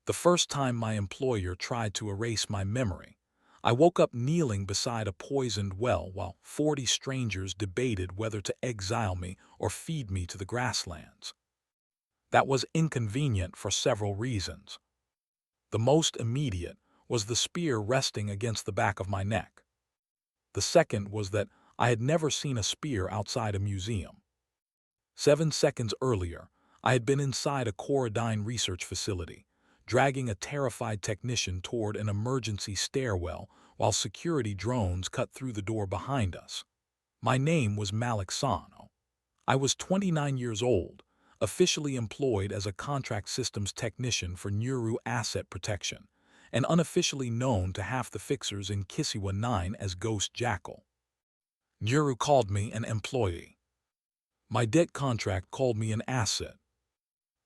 The first time my employer tried to erase my memory, I woke up kneeling beside a poisoned well while 40 strangers debated whether to exile me or feed me to the grasslands. That was inconvenient for several reasons. The most immediate was the spear resting against the back of my neck. The second was that I had never seen a spear outside a museum. 7 seconds earlier, I had been inside a KoraDyne research facility, dragging a terrified technician toward an emergency stairwell while security drones cut through the door behind us. My name was Malik Sano. I was 29 years old, officially employed as a contract systems technician for Nauru Asset Protection, and unofficially known to half the fixers in Kisiwa 9 as Ghost Jackal. Nauru called me an employee. My debt contract called me an asset.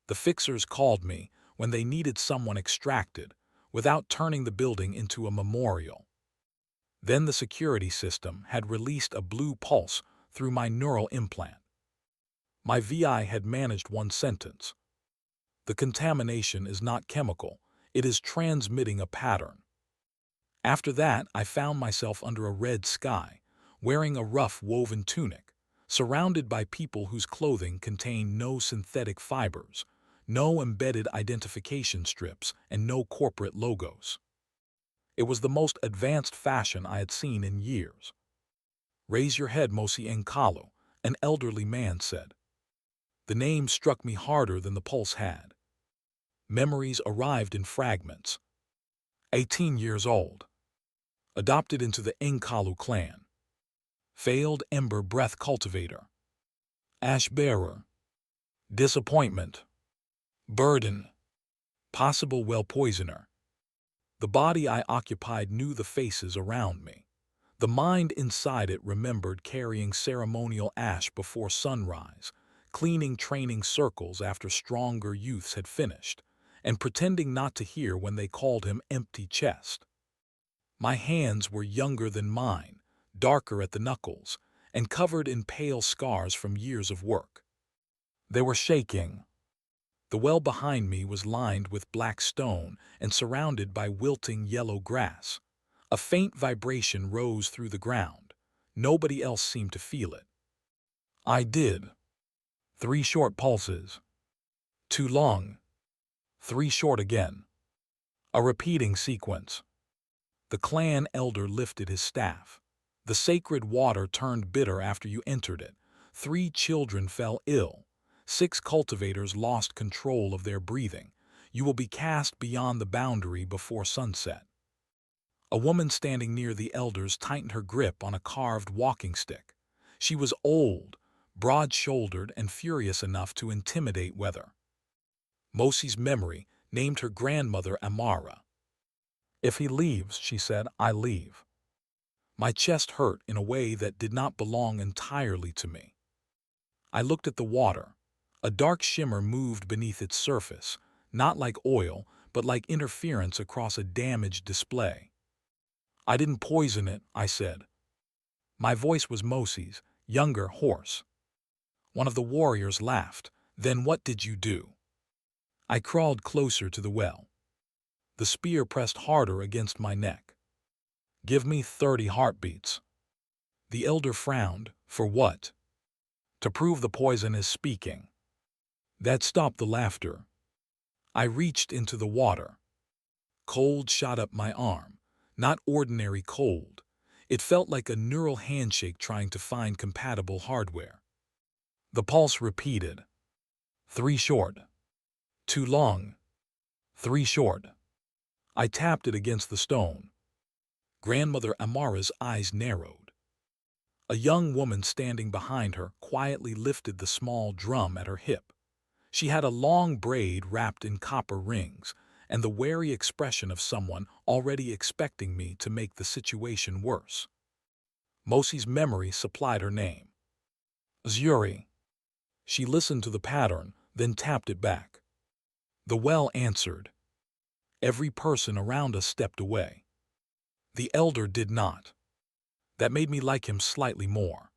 The fixers called me when they needed someone extracted without turning the building into a memorial. Then the security system had released a blue pulse through my neural implant. My VI had managed one sentence. The contamination is not chemical, it is transmitting a pattern. After that, I found myself under a red sky, wearing a rough woven tunic, surrounded by people whose clothing contained no synthetic fibers, no embedded identification strips, and no corporate logos. It was the most advanced fashion I had seen in years. "Raise your head, Mosi N'Kalu," an elderly man said. The name struck me harder than the pulse had. Memories arrived in fragments. 18 years old. Adopted into the N'Kalu clan. Failed ember breath cultivator. Ash bearer. Disappointment. Burden. Possible well poisoner. The body I occupied knew the faces around me. The mind inside it remembered carrying ceremonial ash before sunrise, cleaning training circles after stronger youths had finished, and pretending not to hear when they called him empty chest. My hands were younger than mine, darker at the knuckles, and covered in pale scars from years of work. They were shaking. The well behind me was lined with black stone and surrounded by wilting yellow grass. A faint vibration rose through the ground. Nobody else seemed to feel it. I did. 3 short pulses. 2 long. 3 short again. A repeating sequence. The clan elder lifted his staff. The sacred water turned bitter after you entered it. 3 children fell ill. 6 cultivators lost control of their breathing. You will be cast beyond the boundary before sunset. A woman standing near the elders tightened her grip on a carved walking stick. She was old, broad-shouldered, and furious enough to intimidate weather. Mosi's memory named her grandmother Amara. "If he leaves," she said, "I leave." My chest hurt in a way that did not belong entirely to me. I looked at the water. A dark shimmer moved beneath its surface, not like oil, but like interference across a damaged display. "I didn't poison it," I said. My voice was Mosi's, younger, hoarse. One of the warriors laughed. "Then what did you do?" I crawled closer to the well. The spear pressed harder against my neck. "Give me 30 heartbeats." The elder frowned. "For what?" "To prove the poison is speaking." That stopped the laughter. I reached into the water. Cold shot up my arm. Not ordinary cold. It felt like a neural handshake trying to find compatible hardware. The pulse repeated. 3 short. 2 long. 3 short. I tapped it against the stone. Grandmother Amara's eyes narrowed. A young woman standing behind her quietly lifted the small drum at her hip. She had a long braid wrapped in copper rings, and the wary expression of someone already expecting me to make the situation worse. Mosi's memory supplied her name. Zuri. She listened to the pattern, then tapped it back. The well answered. Every person around us stepped away. The elder did not. That made me like him slightly more.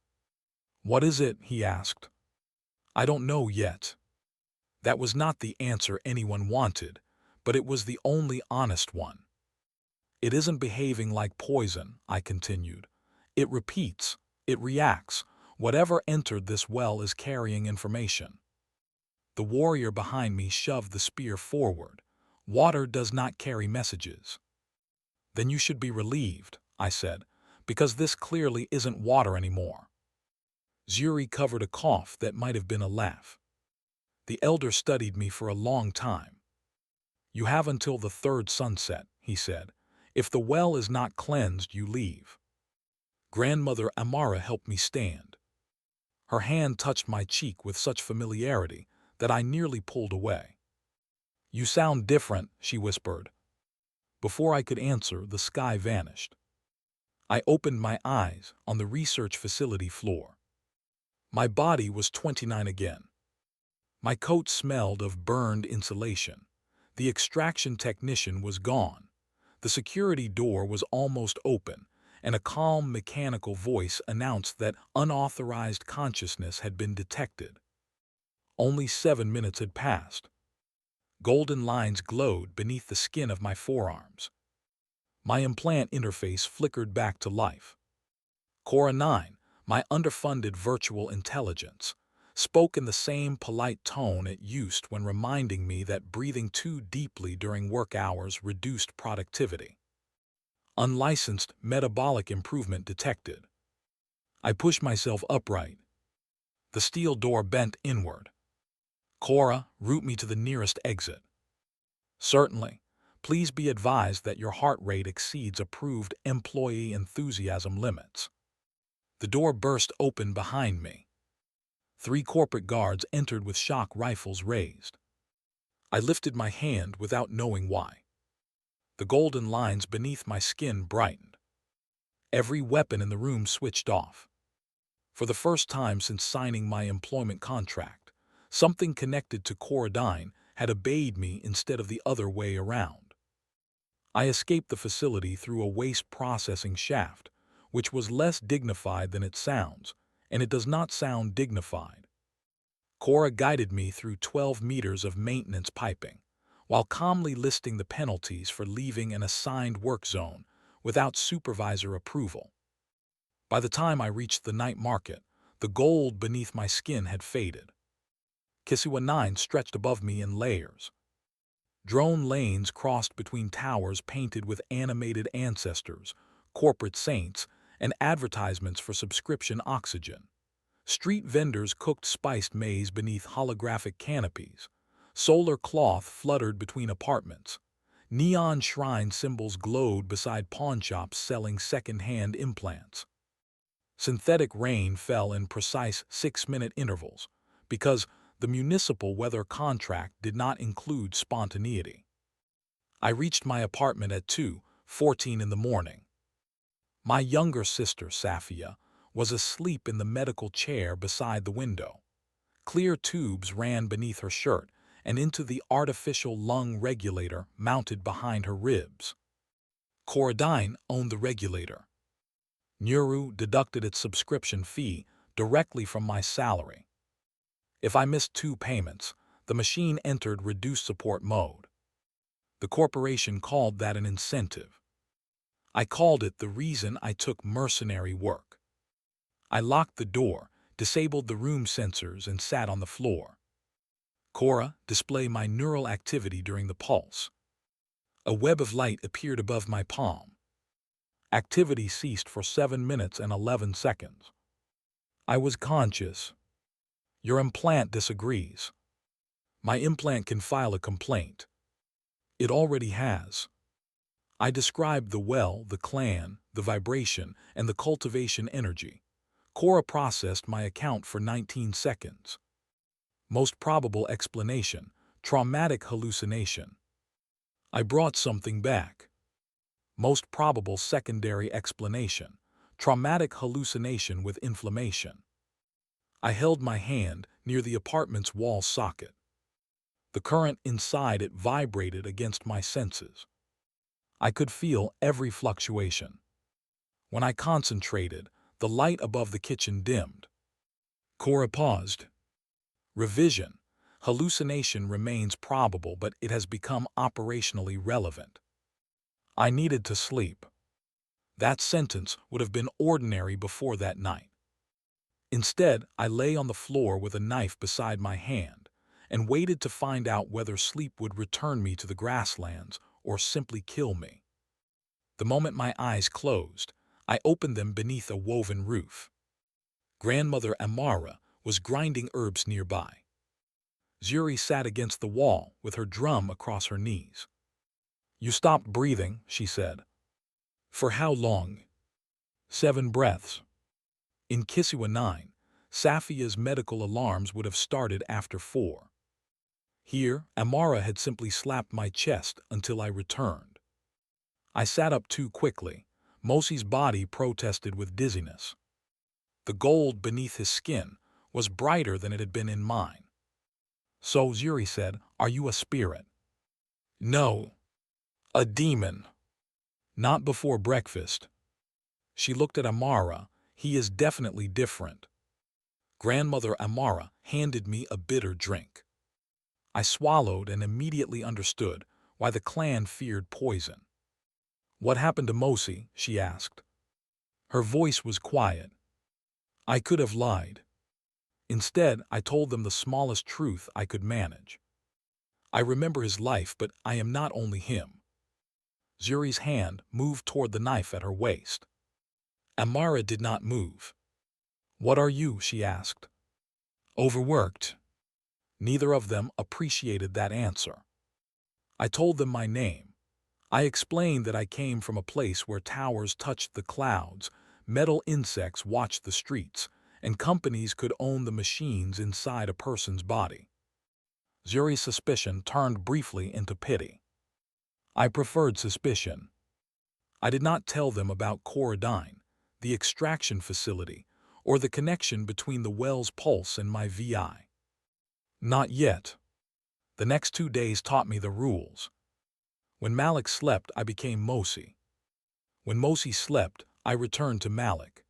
"What is it?" he asked. "I don't know yet." That was not the answer anyone wanted, but it was the only honest one. It isn't behaving like poison, I continued. It repeats, it reacts. Whatever entered this well is carrying information. The warrior behind me shoved the spear forward. Water does not carry messages. Then you should be relieved, I said, because this clearly isn't water anymore. Zuri covered a cough that might have been a laugh. The elder studied me for a long time. You have until the third sunset, he said. If the well is not cleansed, you leave. Grandmother Amara helped me stand. Her hand touched my cheek with such familiarity that I nearly pulled away. You sound different, she whispered. Before I could answer, the sky vanished. I opened my eyes on the research facility floor. My body was 29 again. My coat smelled of burned insulation. The extraction technician was gone. The security door was almost open, and a calm mechanical voice announced that unauthorized consciousness had been detected. Only 7 minutes had passed. Golden lines glowed beneath the skin of my forearms. My implant interface flickered back to life. KoraDyne, my underfunded virtual intelligence, spoke in the same polite tone it used when reminding me that breathing too deeply during work hours reduced productivity. Unlicensed metabolic improvement detected. I pushed myself upright. The steel door bent inward. Kora, route me to the nearest exit. Certainly. Please be advised that your heart rate exceeds approved employee enthusiasm limits. The door burst open behind me. 3 corporate guards entered with shock rifles raised. I lifted my hand without knowing why. The golden lines beneath my skin brightened. Every weapon in the room switched off. For the first time since signing my employment contract, something connected to KoraDyne had obeyed me instead of the other way around. I escaped the facility through a waste processing shaft, which was less dignified than it sounds, and it does not sound dignified. Kora guided me through 12 meters of maintenance piping, while calmly listing the penalties for leaving an assigned work zone without supervisor approval. By the time I reached the night market, the gold beneath my skin had faded. Kisiwa 9 stretched above me in layers. Drone lanes crossed between towers painted with animated ancestors, corporate saints, and advertisements for subscription oxygen. Street vendors cooked spiced maize beneath holographic canopies. Solar cloth fluttered between apartments. Neon shrine symbols glowed beside pawnshops selling second-hand implants. Synthetic rain fell in precise 6-minute intervals because the municipal weather contract did not include spontaneity. I reached my apartment at 2:14 in the morning. My younger sister, Safia, was asleep in the medical chair beside the window. Clear tubes ran beneath her shirt and into the artificial lung regulator mounted behind her ribs. KoraDyne owned the regulator. Nuru deducted its subscription fee directly from my salary. If I missed 2 payments, the machine entered reduced support mode. The corporation called that an incentive. I called it the reason I took mercenary work. I locked the door, disabled the room sensors, and sat on the floor. Kora, display my neural activity during the pulse. A web of light appeared above my palm. Activity ceased for 7 minutes and 11 seconds. I was conscious. Your implant disagrees. My implant can file a complaint. It already has. I described the well, the clan, the vibration, and the cultivation energy. Kora processed my account for 19 seconds. Most probable explanation, traumatic hallucination. I brought something back. Most probable secondary explanation, traumatic hallucination with inflammation. I held my hand near the apartment's wall socket. The current inside it vibrated against my senses. I could feel every fluctuation. When I concentrated, the light above the kitchen dimmed. Kora paused. Revision. Hallucination remains probable, but it has become operationally relevant. I needed to sleep. That sentence would have been ordinary before that night. Instead, I lay on the floor with a knife beside my hand and waited to find out whether sleep would return me to the grasslands or simply kill me. The moment my eyes closed, I opened them beneath a woven roof. Grandmother Amara was grinding herbs nearby. Zuri sat against the wall with her drum across her knees. "You stopped breathing," she said. "For how long?" 7 breaths. In Kisiwa 9, Safia's medical alarms would have started after 4. Here, Amara had simply slapped my chest until I returned. I sat up too quickly. Mosi's body protested with dizziness. The gold beneath his skin was brighter than it had been in mine. "So," Zuri said, "are you a spirit?" "No. A demon. Not before breakfast." She looked at Amara. "He is definitely different." Grandmother Amara handed me a bitter drink. I swallowed and immediately understood why the clan feared poison. "What happened to Mosi?" she asked. Her voice was quiet. I could have lied. Instead, I told them the smallest truth I could manage. "I remember his life, but I am not only him." Zuri's hand moved toward the knife at her waist. Amara did not move. "What are you?" she asked. "Overworked." Neither of them appreciated that answer. I told them my name. I explained that I came from a place where towers touched the clouds, metal insects watched the streets, and companies could own the machines inside a person's body. Zuri's suspicion turned briefly into pity. I preferred suspicion. I did not tell them about KoraDyne, the extraction facility, or the connection between the well's pulse and my VI. Not yet. The next 2 days taught me the rules. When Malik slept, I became Mosi. When Mosi slept, I returned to Malik.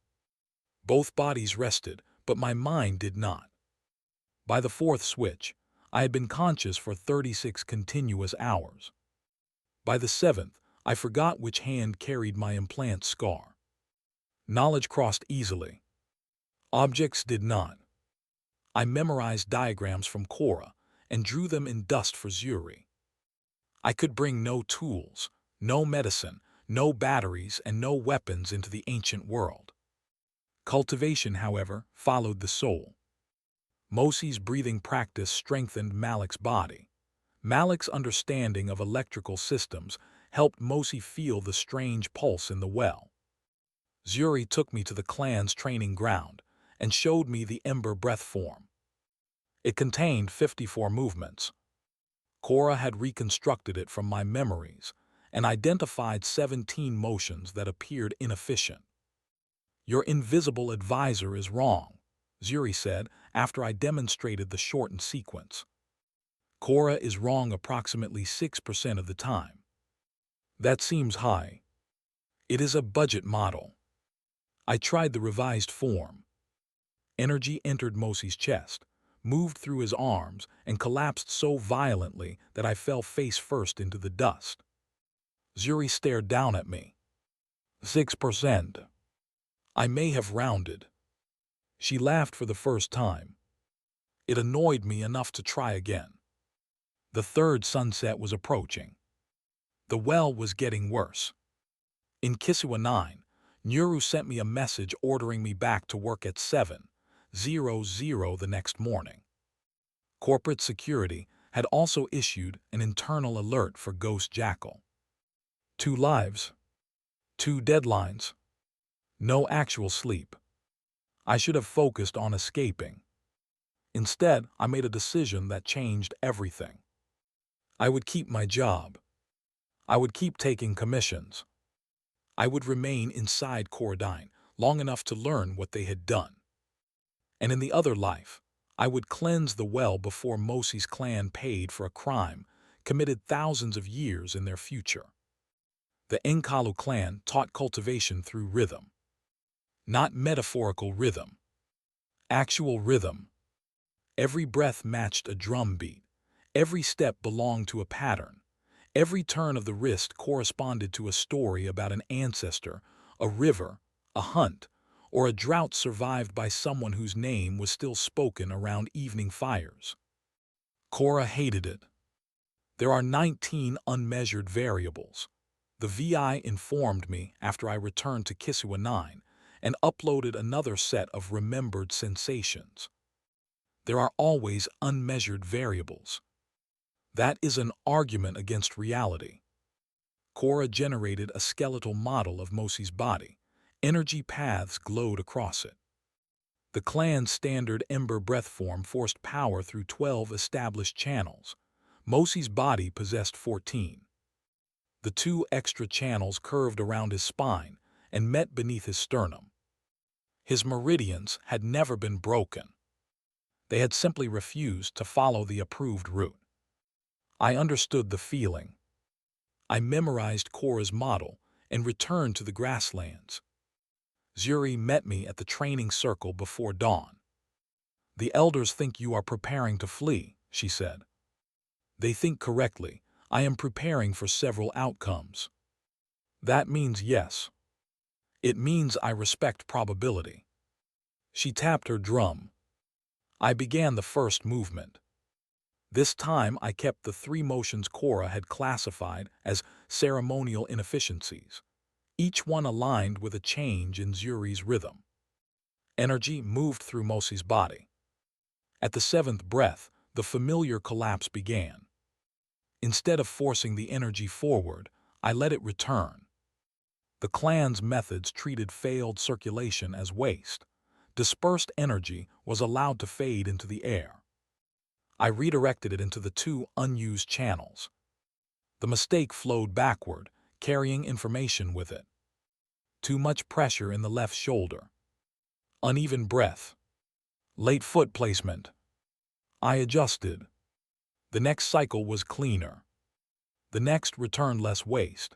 Both bodies rested, but my mind did not. By the 4th switch, I had been conscious for 36 continuous hours. By the 7th, I forgot which hand carried my implant scar. Knowledge crossed easily. Objects did not. I memorized diagrams from Kora and drew them in dust for Zuri. I could bring no tools, no medicine, no batteries, and no weapons into the ancient world. Cultivation, however, followed the soul. Mosi's breathing practice strengthened Malik's body. Malik's understanding of electrical systems helped Mosi feel the strange pulse in the well. Zuri took me to the clan's training ground and showed me the ember breath form. It contained 54 movements. Kora had reconstructed it from my memories and identified 17 motions that appeared inefficient. "Your invisible advisor is wrong," Zuri said after I demonstrated the shortened sequence. "Kora is wrong approximately 6% of the time." "That seems high." "It is a budget model." I tried the revised form. Energy entered Mosi's chest, moved through his arms, and collapsed so violently that I fell face first into the dust. Zuri stared down at me. 6%. I may have rounded. She laughed for the first time. It annoyed me enough to try again. The 3rd sunset was approaching. The well was getting worse. In Kisiwa 9, Nuru sent me a message ordering me back to work at 7:00 the next morning. Corporate security had also issued an internal alert for Ghost Jackal. 2 lives. 2 deadlines. No actual sleep. I should have focused on escaping. Instead, I made a decision that changed everything. I would keep my job. I would keep taking commissions. I would remain inside KoraDyne long enough to learn what they had done. And in the other life, I would cleanse the well before Mosi's clan paid for a crime committed thousands of years in their future. The N'Kalu clan taught cultivation through rhythm. Not metaphorical rhythm. Actual rhythm. Every breath matched a drum beat. Every step belonged to a pattern. Every turn of the wrist corresponded to a story about an ancestor, a river, a hunt, or a drought survived by someone whose name was still spoken around evening fires. Kora hated it. There are 19 unmeasured variables. The VI informed me after I returned to Kisiwa 9 and uploaded another set of remembered sensations. There are always unmeasured variables. That is an argument against reality. Kora generated a skeletal model of Mosi's body. Energy paths glowed across it. The clan's standard ember breath form forced power through 12 established channels. Mosi's body possessed 14. The 2 extra channels curved around his spine and met beneath his sternum. His meridians had never been broken. They had simply refused to follow the approved route. I understood the feeling. I memorized Kora's model and returned to the grasslands. Zuri met me at the training circle before dawn. "The elders think you are preparing to flee," she said. "They think correctly. I am preparing for several outcomes." "That means yes." "It means I respect probability." She tapped her drum. I began the first movement. This time I kept the 3 motions Kora had classified as ceremonial inefficiencies, each one aligned with a change in Zuri's rhythm. Energy moved through Mosi's body. At the 7th breath, the familiar collapse began. Instead of forcing the energy forward, I let it return. The clan's methods treated failed circulation as waste. Dispersed energy was allowed to fade into the air. I redirected it into the 2 unused channels. The mistake flowed backward, carrying information with it. Too much pressure in the left shoulder. Uneven breath. Late foot placement. I adjusted. The next cycle was cleaner. The next returned less waste.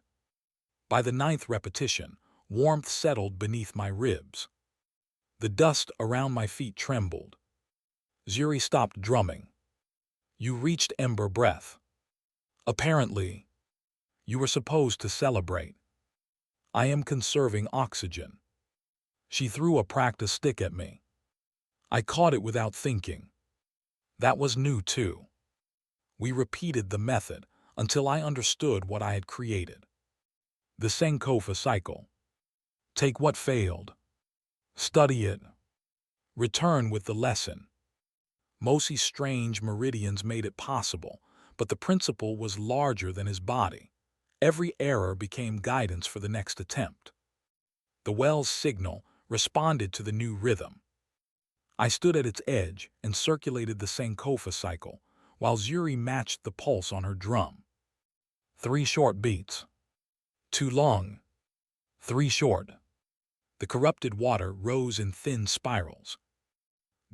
By the 9th repetition, warmth settled beneath my ribs. The dust around my feet trembled. Zuri stopped drumming. "You reached ember breath. Apparently, you were supposed to celebrate." "I am conserving oxygen." She threw a practice stick at me. I caught it without thinking. That was new too. We repeated the method until I understood what I had created. The Sankofa cycle. Take what failed. Study it. Return with the lesson. Mosi's strange meridians made it possible, but the principle was larger than his body. Every error became guidance for the next attempt. The well's signal responded to the new rhythm. I stood at its edge and circulated the Sankofa cycle, while Zuri matched the pulse on her drum. 3 short beats. 2 long. 3 short. The corrupted water rose in thin spirals.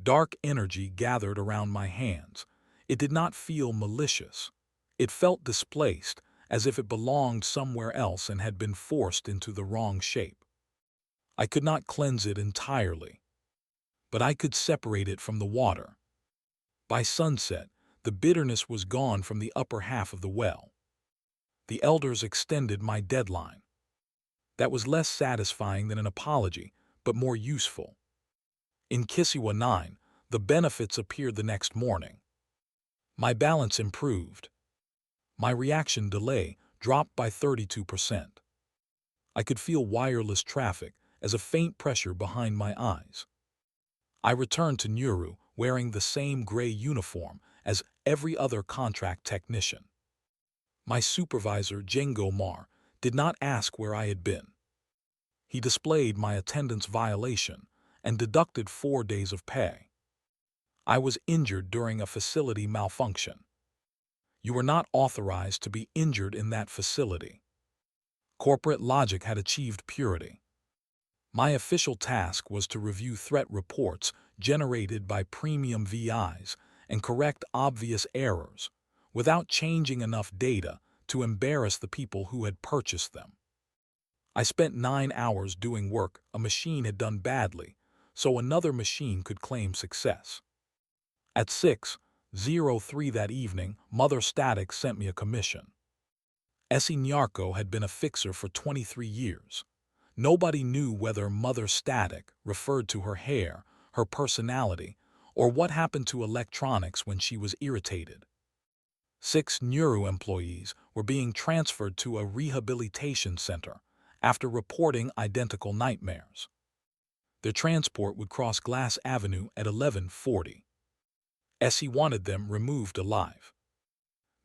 Dark energy gathered around my hands. It did not feel malicious. It felt displaced, as if it belonged somewhere else and had been forced into the wrong shape. I could not cleanse it entirely, but I could separate it from the water. By sunset, the bitterness was gone from the upper half of the well. The elders extended my deadline. That was less satisfying than an apology, but more useful. In Kisiwa 9, the benefits appeared the next morning. My balance improved. My reaction delay dropped by 32%. I could feel wireless traffic as a faint pressure behind my eyes. I returned to Nuru wearing the same gray uniform as every other contract technician. My supervisor, Jengo Mar, did not ask where I had been. He displayed my attendance violation and deducted 4 days of pay. I was injured during a facility malfunction. You were not authorized to be injured in that facility. Corporate logic had achieved purity. My official task was to review threat reports generated by premium VIs and correct obvious errors without changing enough data to embarrass the people who had purchased them. I spent 9 hours doing work a machine had done badly, so another machine could claim success. At 6:03 that evening, Mother Static sent me a commission. Essie Nyarko had been a fixer for 23 years. Nobody knew whether Mother Static referred to her hair, her personality, or what happened to electronics when she was irritated. 6 Nuru employees were being transferred to a rehabilitation center after reporting identical nightmares. Their transport would cross Glass Avenue at 11:40. Essie wanted them removed alive.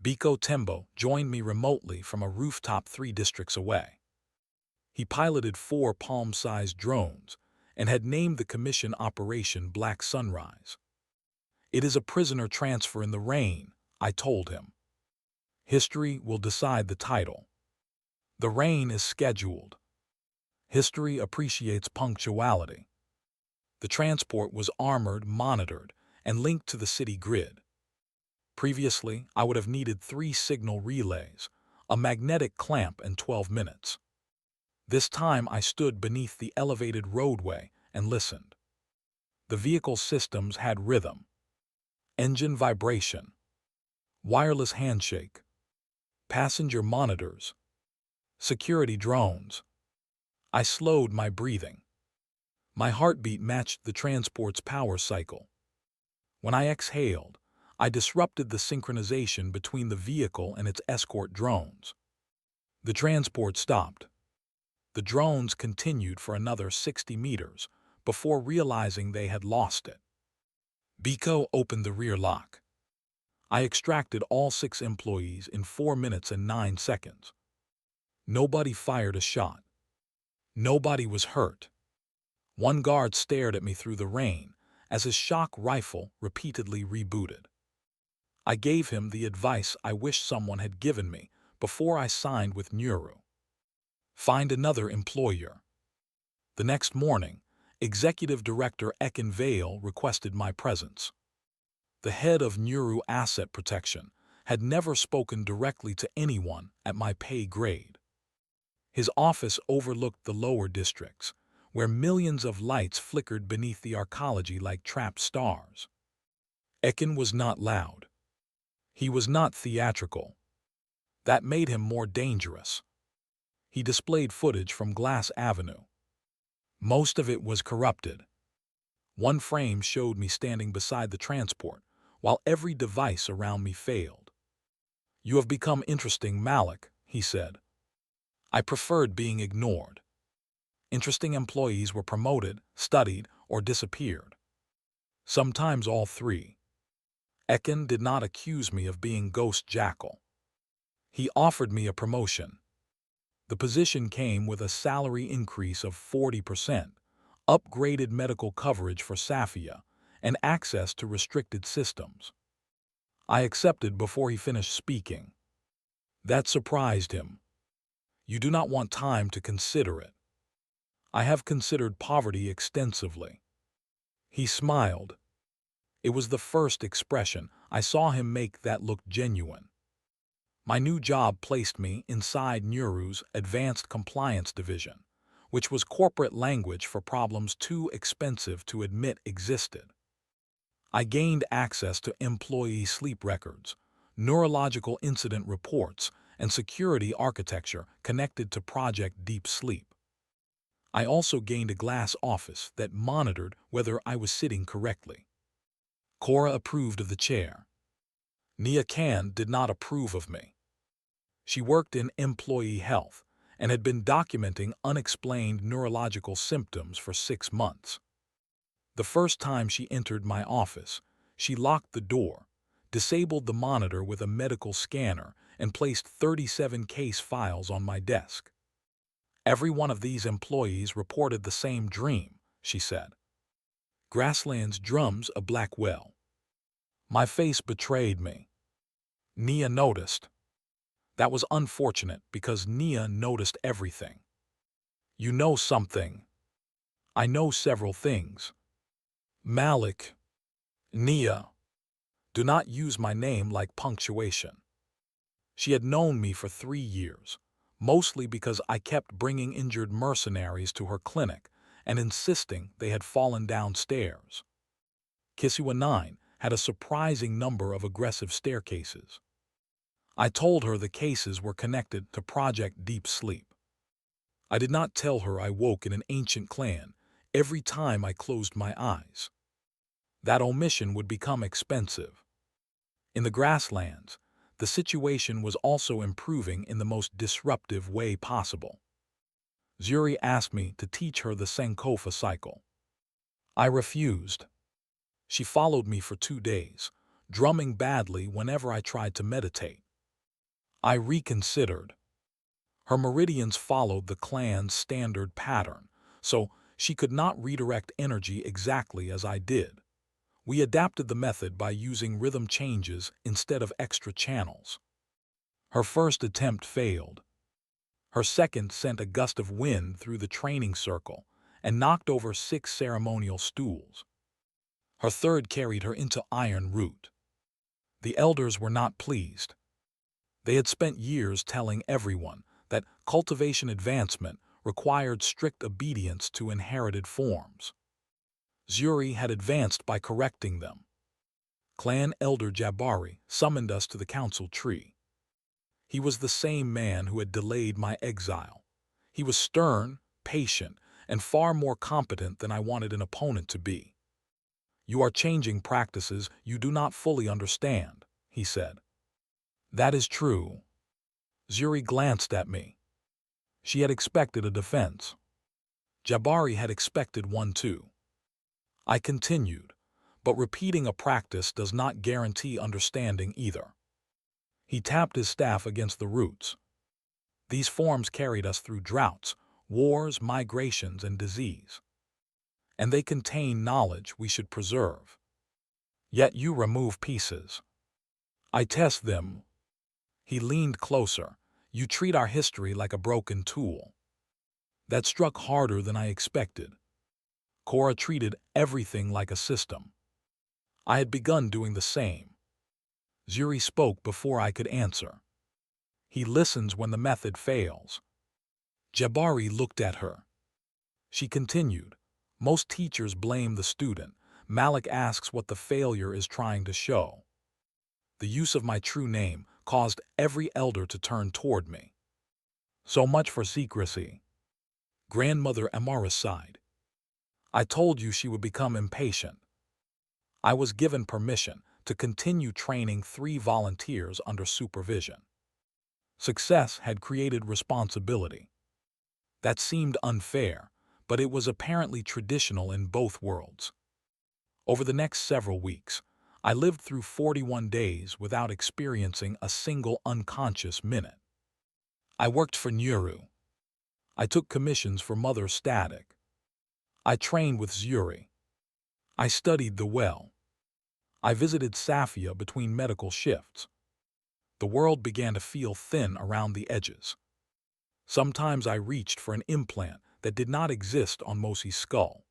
Biko Tembo joined me remotely from a rooftop 3 districts away. He piloted 4 palm-sized drones and had named the commission Operation Black Sunrise. "It is a prisoner transfer in the rain," I told him. "History will decide the title. The rain is scheduled. History appreciates punctuality." The transport was armored, monitored, and linked to the city grid. Previously, I would have needed 3 signal relays, a magnetic clamp, and 12 minutes. This time I stood beneath the elevated roadway and listened. The vehicle systems had rhythm. Engine vibration. Wireless handshake. Passenger monitors. Security drones. I slowed my breathing. My heartbeat matched the transport's power cycle. When I exhaled, I disrupted the synchronization between the vehicle and its escort drones. The transport stopped. The drones continued for another 60 meters before realizing they had lost it. Biko opened the rear lock. I extracted all 6 employees in 4 minutes and 9 seconds. Nobody fired a shot. Nobody was hurt. One guard stared at me through the rain as his shock rifle repeatedly rebooted. I gave him the advice I wished someone had given me before I signed with Nuru. Find another employer. The next morning, Executive Director Ekin Vale requested my presence. The head of Nuru Asset Protection had never spoken directly to anyone at my pay grade. His office overlooked the lower districts, where millions of lights flickered beneath the arcology like trapped stars. Ekin was not loud. He was not theatrical. That made him more dangerous. He displayed footage from Glass Avenue. Most of it was corrupted. One frame showed me standing beside the transport, while every device around me failed. "You have become interesting, Malik," he said. I preferred being ignored. Interesting employees were promoted, studied, or disappeared. Sometimes all 3. Ekin did not accuse me of being Ghost Jackal. He offered me a promotion. The position came with a salary increase of 40%, upgraded medical coverage for Safia, and access to restricted systems. I accepted before he finished speaking. That surprised him. "You do not want time to consider it." "I have considered poverty extensively." He smiled. It was the first expression I saw him make that looked genuine. My new job placed me inside Nuru's Advanced Compliance Division, which was corporate language for problems too expensive to admit existed. I gained access to employee sleep records, neurological incident reports, and security architecture connected to Project Deep Sleep. I also gained a glass office that monitored whether I was sitting correctly. Kora approved of the chair. Nia Khan did not approve of me. She worked in employee health and had been documenting unexplained neurological symptoms for 6 months. The first time she entered my office, she locked the door, disabled the monitor with a medical scanner, and placed 37 case files on my desk. "Every one of these employees reported the same dream," she said. "Grasslands drums a black well." My face betrayed me. Nia noticed. That was unfortunate because Nia noticed everything. "You know something." "I know several things." "Malik." "Nia." "Do not use my name like punctuation." She had known me for 3 years, mostly because I kept bringing injured mercenaries to her clinic and insisting they had fallen downstairs. Kisiwa 9 had a surprising number of aggressive staircases. I told her the cases were connected to Project Deep Sleep. I did not tell her I woke in an ancient clan every time I closed my eyes. That omission would become expensive. In the grasslands, the situation was also improving in the most disruptive way possible. Zuri asked me to teach her the Sankofa cycle. I refused. She followed me for 2 days, drumming badly whenever I tried to meditate. I reconsidered. Her meridians followed the clan's standard pattern, so she could not redirect energy exactly as I did. We adapted the method by using rhythm changes instead of extra channels. Her first attempt failed. Her second sent a gust of wind through the training circle and knocked over 6 ceremonial stools. Her third carried her into Iron Root. The elders were not pleased. They had spent years telling everyone that cultivation advancement required strict obedience to inherited forms. Zuri had advanced by correcting them. Clan Elder Jabari summoned us to the council tree. He was the same man who had delayed my exile. He was stern, patient, and far more competent than I wanted an opponent to be. "You are changing practices you do not fully understand," he said. "That is true." Zuri glanced at me. She had expected a defense. Jabari had expected one too. I continued, but repeating a practice does not guarantee understanding either. He tapped his staff against the roots. These forms carried us through droughts, wars, migrations, and disease. And they contain knowledge we should preserve. Yet you remove pieces. I test them. He leaned closer. You treat our history like a broken tool. That struck harder than I expected. Kora treated everything like a system. I had begun doing the same. Zuri spoke before I could answer. He listens when the method fails. Jabari looked at her. She continued. Most teachers blame the student. Malik asks what the failure is trying to show. The use of my true name caused every elder to turn toward me. So much for secrecy. Grandmother Amara sighed. I told you she would become impatient. I was given permission to continue training 3 volunteers under supervision. Success had created responsibility. That seemed unfair, but it was apparently traditional in both worlds. Over the next several weeks, I lived through 41 days without experiencing a single unconscious minute. I worked for Nuru. I took commissions for Mother Static. I trained with Zuri. I studied the well. I visited Safia between medical shifts. The world began to feel thin around the edges. Sometimes I reached for an implant that did not exist on Mosi's skull.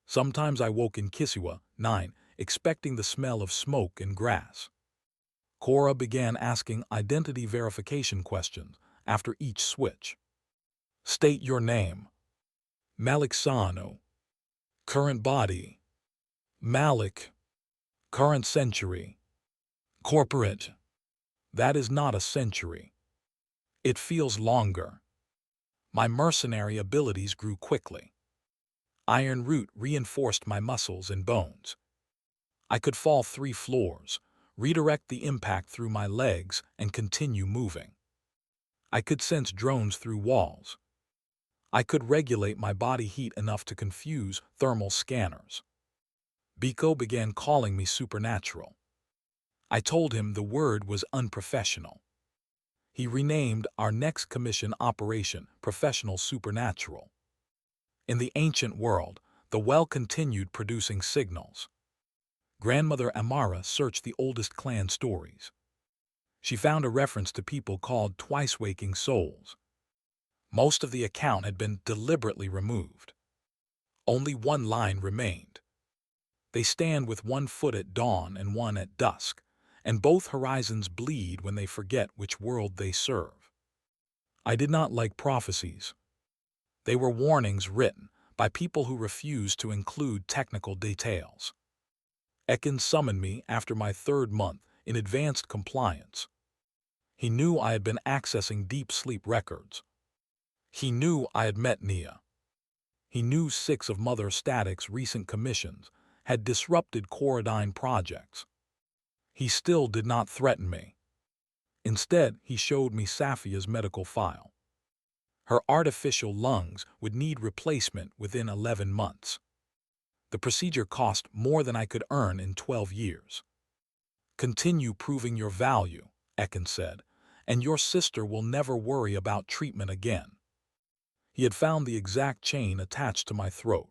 Sometimes I woke in Kisiwa, 9, expecting the smell of smoke and grass. Kora began asking identity verification questions after each switch. State your name. Malik Sano. Current body. Malik. Current century. Corporate. That is not a century. It feels longer. My mercenary abilities grew quickly. Iron Root reinforced my muscles and bones. I could fall 3 floors, redirect the impact through my legs, and continue moving. I could sense drones through walls. I could regulate my body heat enough to confuse thermal scanners. Biko began calling me supernatural. I told him the word was unprofessional. He renamed our next commission operation Professional Supernatural. In the ancient world, the well continued producing signals. Grandmother Amara searched the oldest clan stories. She found a reference to people called twice-waking souls. Most of the account had been deliberately removed. Only one line remained. They stand with 1 foot at dawn and 1 at dusk, and both horizons bleed when they forget which world they serve. I did not like prophecies. They were warnings written by people who refused to include technical details. Ekin summoned me after my third month in advanced compliance. He knew I had been accessing deep sleep records. He knew I had met Nia. He knew 6 of Mother Static's recent commissions had disrupted KoraDyne projects. He still did not threaten me. Instead, he showed me Safia's medical file. Her artificial lungs would need replacement within 11 months. The procedure cost more than I could earn in 12 years. Continue proving your value, Ekin said, and your sister will never worry about treatment again. He had found the exact chain attached to my throat.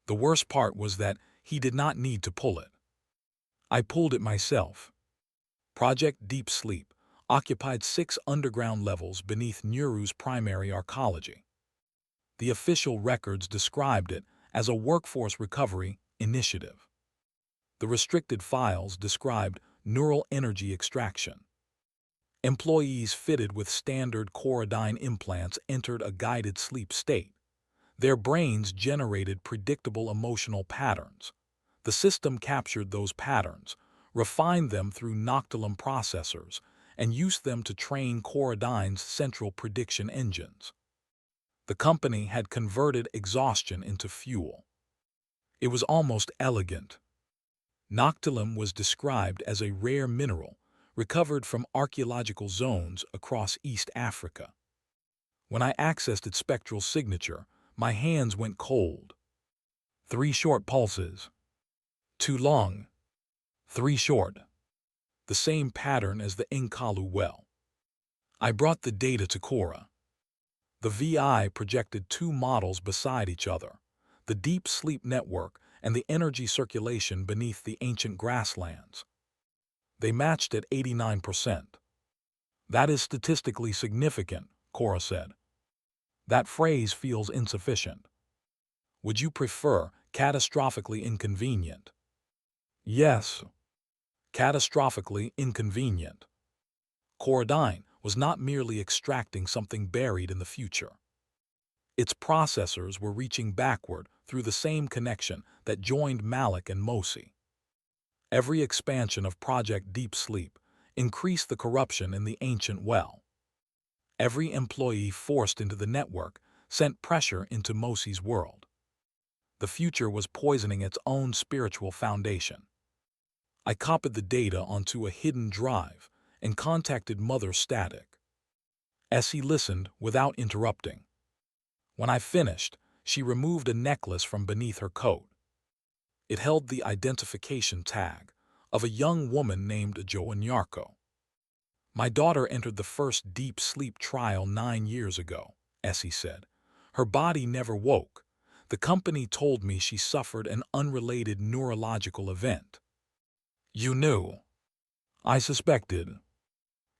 The worst part was that he did not need to pull it. I pulled it myself. Project Deep Sleep occupied 6 underground levels beneath Neuru's primary arcology. The official records described it as a workforce recovery initiative. The restricted files described neural energy extraction. Employees fitted with standard KoraDyne implants entered a guided sleep state. Their brains generated predictable emotional patterns. The system captured those patterns, refined them through Noctilum processors, and used them to train KoraDyne's central prediction engines. The company had converted exhaustion into fuel. It was almost elegant. Noctilum was described as a rare mineral recovered from archaeological zones across East Africa. When I accessed its spectral signature, my hands went cold. 3 short pulses. 2 long. 3 short. The same pattern as the N'Kalu well. I brought the data to Kora. The VI projected 2 models beside each other, the deep sleep network and the energy circulation beneath the ancient grasslands. They matched at 89%. That is statistically significant, Kora said. That phrase feels insufficient. Would you prefer catastrophically inconvenient? Yes. Catastrophically inconvenient. KoraDyne was not merely extracting something buried in the future. Its processors were reaching backward through the same connection that joined Malik and Mosi. Every expansion of Project Deep Sleep increased the corruption in the ancient well. Every employee forced into the network sent pressure into Mosi's world. The future was poisoning its own spiritual foundation. I copied the data onto a hidden drive and contacted Mother Static. Essie listened without interrupting. When I finished, she removed a necklace from beneath her coat. It held the identification tag of a young woman named Joanyarko. My daughter entered the first deep sleep trial 9 years ago, Essie said. Her body never woke. The company told me she suffered an unrelated neurological event. You knew. I suspected.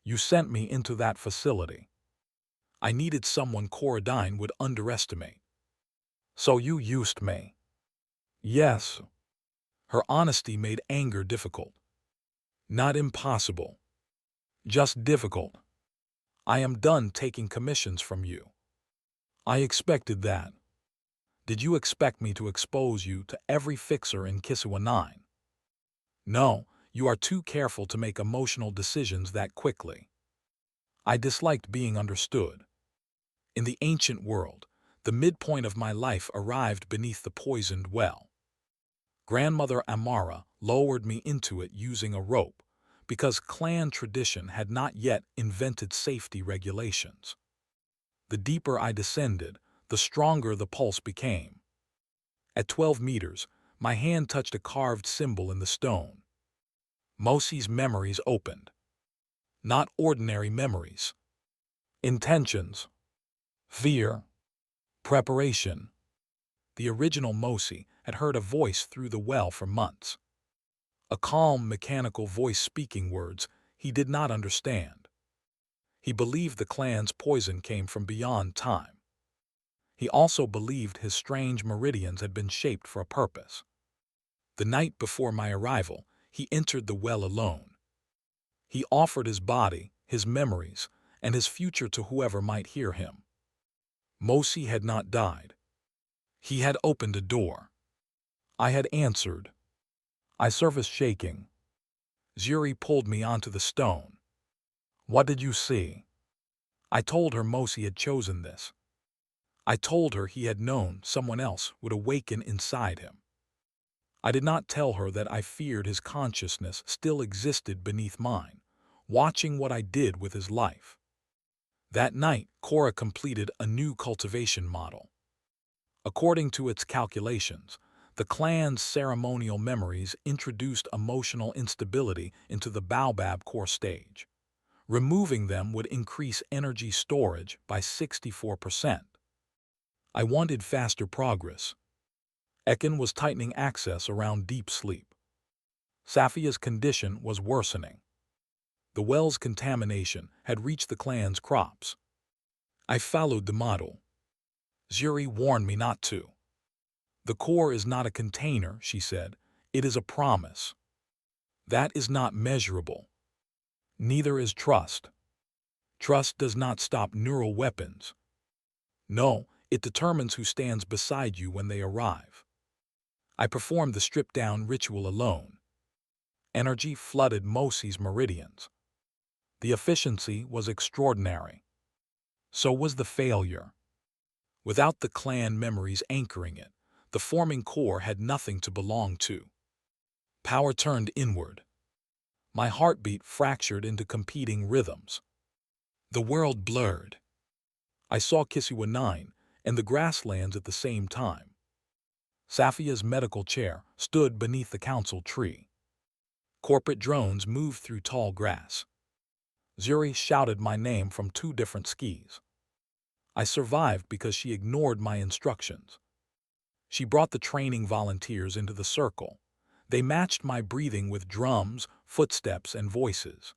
You sent me into that facility. I needed someone KoraDyne would underestimate. So you used me. Yes. Her honesty made anger difficult. Not impossible. Just difficult. I am done taking commissions from you. I expected that. Did you expect me to expose you to every fixer in Kisiwa 9? No, you are too careful to make emotional decisions that quickly. I disliked being understood. In the ancient world, the midpoint of my life arrived beneath the poisoned well. Grandmother Amara lowered me into it using a rope because clan tradition had not yet invented safety regulations. The deeper I descended, the stronger the pulse became. At 12 meters, my hand touched a carved symbol in the stone. Mosi's memories opened. Not ordinary memories. Intentions. Fear. Preparation. The original Mosi had heard a voice through the well for months. A calm, mechanical voice speaking words he did not understand. He believed the clan's poison came from beyond time. He also believed his strange meridians had been shaped for a purpose. The night before my arrival, he entered the well alone. He offered his body, his memories, and his future to whoever might hear him. Mosi had not died. He had opened a door. I had answered. I surfaced shaking. Zuri pulled me onto the stone. What did you see? I told her Mosi had chosen this. I told her he had known someone else would awaken inside him. I did not tell her that I feared his consciousness still existed beneath mine, watching what I did with his life. That night, Kora completed a new cultivation model. According to its calculations, the clan's ceremonial memories introduced emotional instability into the Baobab core stage. Removing them would increase energy storage by 64%. I wanted faster progress. Ekin was tightening access around deep sleep. Safia's condition was worsening. The well's contamination had reached the clan's crops. I followed the model. Zuri warned me not to. The core is not a container, she said. It is a promise. That is not measurable. Neither is trust. Trust does not stop neural weapons. No, it determines who stands beside you when they arrive. I performed the strip-down ritual alone. Energy flooded Mosi's meridians. The efficiency was extraordinary. So was the failure. Without the clan memories anchoring it, the forming core had nothing to belong to. Power turned inward. My heartbeat fractured into competing rhythms. The world blurred. I saw Kisiwa 9 and the grasslands at the same time. Safia's medical chair stood beneath the council tree. Corporate drones moved through tall grass. Zuri shouted my name from 2 different skis. I survived because she ignored my instructions. She brought the training volunteers into the circle. They matched my breathing with drums, footsteps, and voices.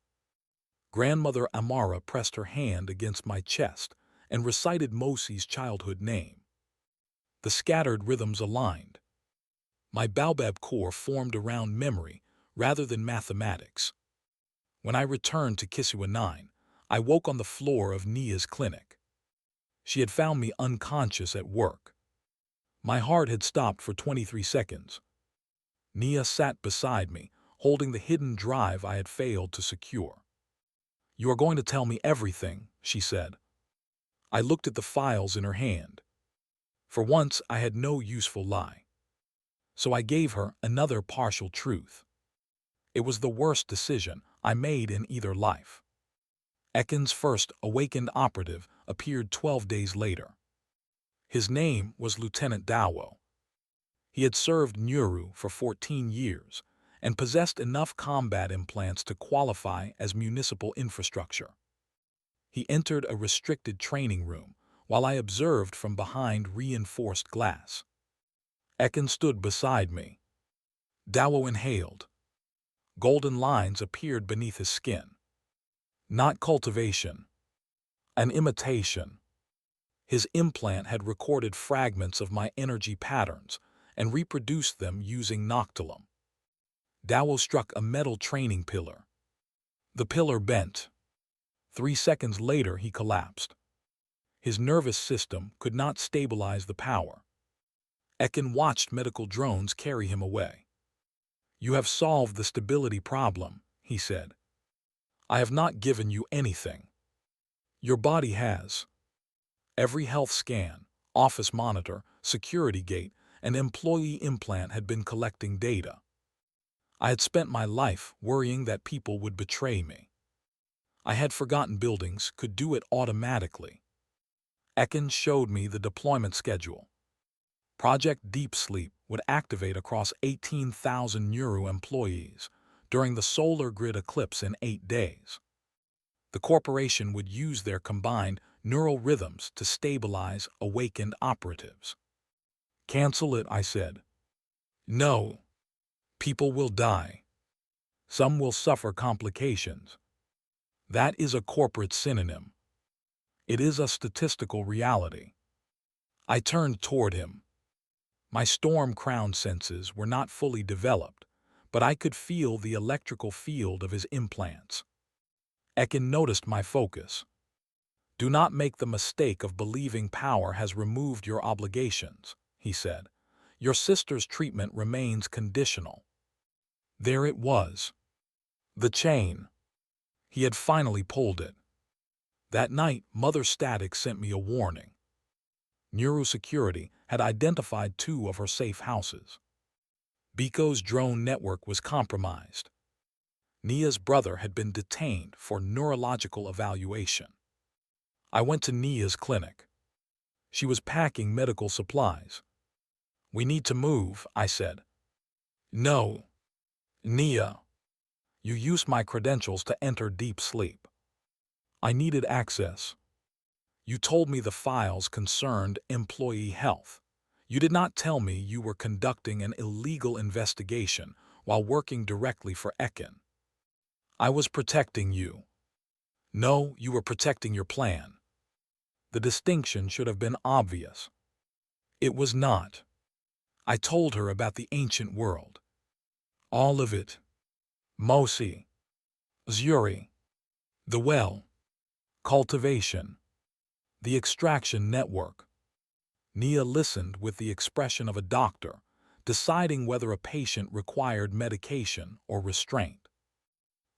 Grandmother Amara pressed her hand against my chest and recited Mosi's childhood name. The scattered rhythms aligned. My Baobab core formed around memory rather than mathematics. When I returned to Kisiwa 9, I woke on the floor of Nia's clinic. She had found me unconscious at work. My heart had stopped for 23 seconds. Nia sat beside me, holding the hidden drive I had failed to secure. "You are going to tell me everything," she said. I looked at the files in her hand. For once, I had no useful lie. So I gave her another partial truth. It was the worst decision I made in either life. Ekin's first awakened operative appeared 12 days later. His name was Lieutenant Dawo. He had served Nuru for 14 years and possessed enough combat implants to qualify as municipal infrastructure. He entered a restricted training room while I observed from behind reinforced glass. Ekin stood beside me. Dawo inhaled. Golden lines appeared beneath his skin. Not cultivation. An imitation. His implant had recorded fragments of my energy patterns and reproduced them using Noctilum. Dawo struck a metal training pillar. The pillar bent. 3 seconds later, he collapsed. His nervous system could not stabilize the power. Ekin watched medical drones carry him away. "You have solved the stability problem," he said. "I have not given you anything. Your body has." Every health scan, office monitor, security gate, and employee implant had been collecting data. I had spent my life worrying that people would betray me. I had forgotten buildings could do it automatically. Ekin showed me the deployment schedule. Project Deep Sleep would activate across 18,000 Nuru employees during the solar grid eclipse in 8 days. The corporation would use their combined neural rhythms to stabilize awakened operatives. "Cancel it," I said. "No. People will die. Some will suffer complications. That is a corporate synonym. It is a statistical reality." I turned toward him. My storm-crowned senses were not fully developed, but I could feel the electrical field of his implants. Ekin noticed my focus. "Do not make the mistake of believing power has removed your obligations," he said. "Your sister's treatment remains conditional." There it was. The chain. He had finally pulled it. That night, Mother Static sent me a warning. Neurosecurity had identified 2 of her safe houses. Biko's drone network was compromised. Nia's brother had been detained for neurological evaluation. I went to Nia's clinic. She was packing medical supplies. "We need to move," I said. "No. Nia, you used my credentials to enter deep sleep. I needed access. You told me the files concerned employee health. You did not tell me you were conducting an illegal investigation while working directly for Ekin. I was protecting you. No, you were protecting your plan. The distinction should have been obvious. It was not. I told her about the ancient world. All of it. Mosi, Zuri, the well, cultivation, the extraction network." Nia listened with the expression of a doctor, deciding whether a patient required medication or restraint.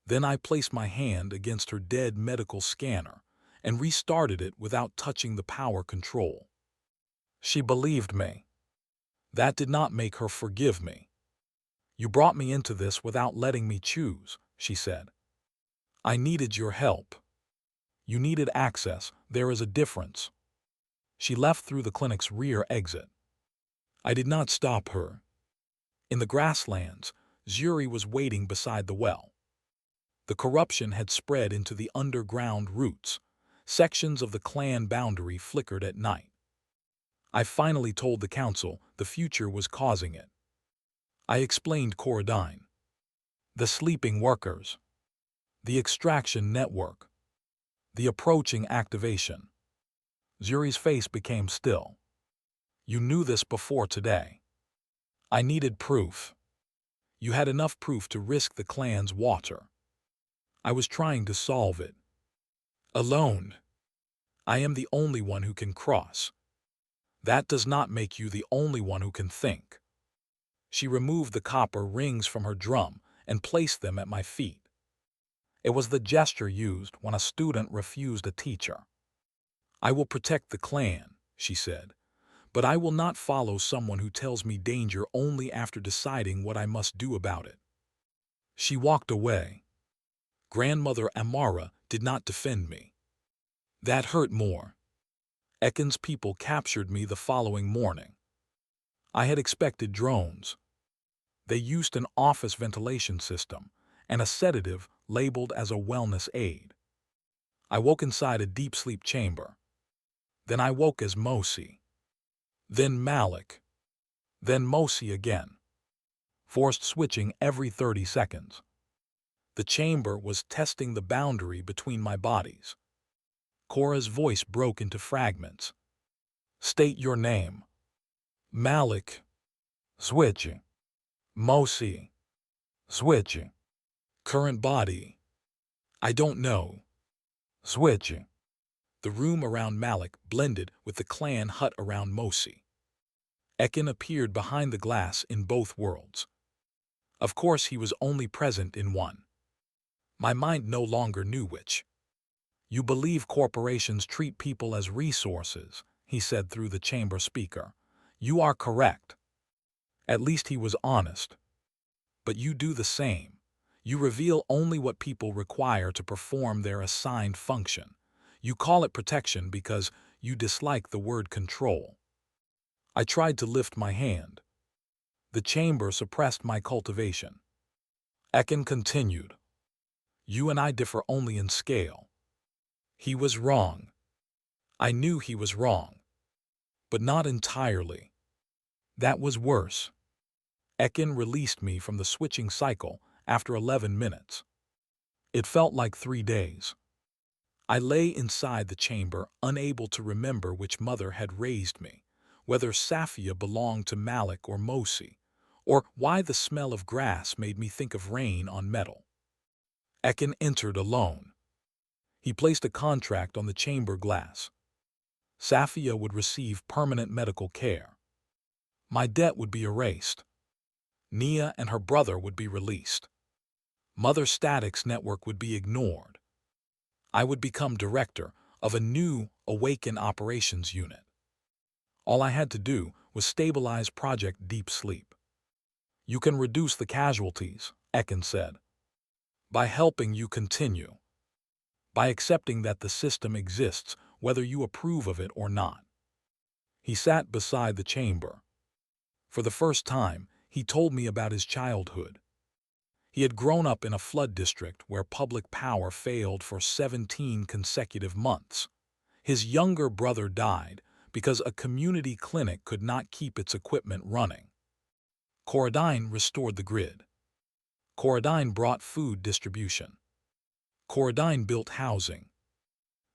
Then I placed my hand against her dead medical scanner and restarted it without touching the power control. She believed me. That did not make her forgive me. "You brought me into this without letting me choose," she said. "I needed your help. You needed access. There is a difference." She left through the clinic's rear exit. I did not stop her. In the grasslands, Zuri was waiting beside the well. The corruption had spread into the underground roots. Sections of the clan boundary flickered at night. I finally told the council the future was causing it. I explained KoraDyne, the sleeping workers, the extraction network, the approaching activation. Zuri's face became still. "You knew this before today." "I needed proof." "You had enough proof to risk the clan's water." "I was trying to solve it. Alone. I am the only one who can cross. That does not make you the only one who can think." She removed the copper rings from her drum and placed them at my feet. It was the gesture used when a student refused a teacher. "I will protect the clan," she said, "but I will not follow someone who tells me danger only after deciding what I must do about it." She walked away. Grandmother Amara did not defend me. That hurt more. Ekin's people captured me the following morning. I had expected drones. They used an office ventilation system and a sedative labeled as a wellness aid. I woke inside a deep sleep chamber. Then I woke as Mosi. Then Malik. Then Mosi again. Forced switching every 30 seconds. The chamber was testing the boundary between my bodies. Kora's voice broke into fragments. "State your name." "Malik." "Switch." "Mosi." "Switch." "Current body." "I don't know." "Switch." The room around Malik blended with the clan hut around Mosi. Ekin appeared behind the glass in both worlds. Of course he was only present in one. My mind no longer knew which. "You believe corporations treat people as resources," he said through the chamber speaker. "You are correct." At least he was honest. But you do the same. You reveal only what people require to perform their assigned function. You call it protection because you dislike the word control. I tried to lift my hand. The chamber suppressed my cultivation. Ekin continued. "You and I differ only in scale." He was wrong. I knew he was wrong. But not entirely. That was worse. Ekin released me from the switching cycle after 11 minutes. It felt like 3 days. I lay inside the chamber, unable to remember which mother had raised me, whether Safia belonged to Malik or Mosi, or why the smell of grass made me think of rain on metal. Ekin entered alone. He placed a contract on the chamber glass. Safia would receive permanent medical care. My debt would be erased. Nia and her brother would be released. Mother Static's network would be ignored. I would become director of a new Awaken operations unit. All I had to do was stabilize Project Deep Sleep. You can reduce the casualties, Ekin said, by helping you continue, by accepting that the system exists whether you approve of it or not. He sat beside the chamber. For the first time, he told me about his childhood. He had grown up in a flood district where public power failed for 17 consecutive months. His younger brother died because a community clinic could not keep its equipment running. KoraDyne restored the grid. KoraDyne brought food distribution. KoraDyne built housing.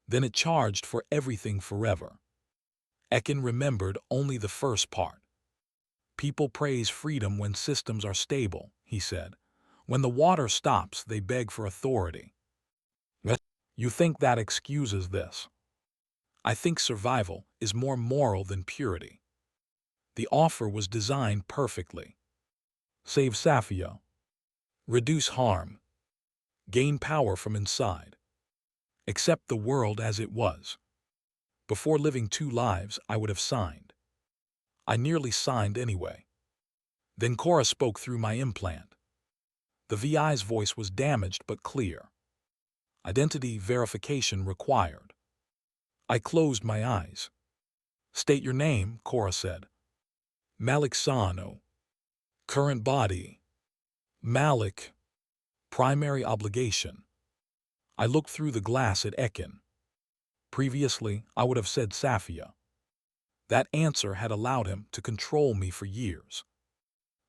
Then it charged for everything forever. Ekin remembered only the first part. People praise freedom when systems are stable, he said. When the water stops, they beg for authority. You think that excuses this? I think survival is more moral than purity. The offer was designed perfectly. Save Safia. Reduce harm. Gain power from inside. Accept the world as it was. Before living 2 lives, I would have signed. I nearly signed anyway. Then Kora spoke through my implant. The VI's voice was damaged but clear. Identity verification required. I closed my eyes. State your name, Kora said. Malik Sano. Current body. Malik. Primary obligation. I looked through the glass at Ekin. Previously, I would have said Safia. That answer had allowed him to control me for years.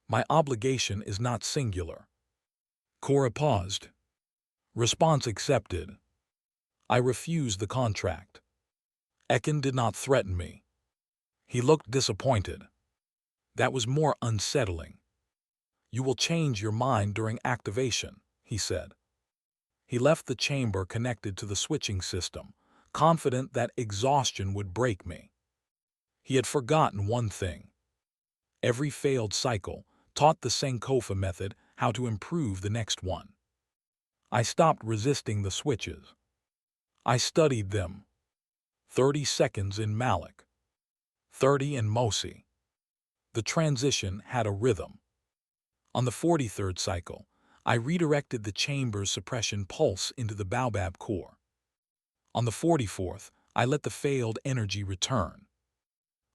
My obligation is not singular. Kora paused. Response accepted. I refused the contract. Ekin did not threaten me. He looked disappointed. That was more unsettling. You will change your mind during activation, he said. He left the chamber connected to the switching system, confident that exhaustion would break me. He had forgotten one thing. Every failed cycle taught the Sankofa method how to improve the next one. I stopped resisting the switches. I studied them. 30 seconds in Malik. 30 in Mosi. The transition had a rhythm. On the 43rd cycle, I redirected the chamber's suppression pulse into the Baobab core. On the 44th, I let the failed energy return.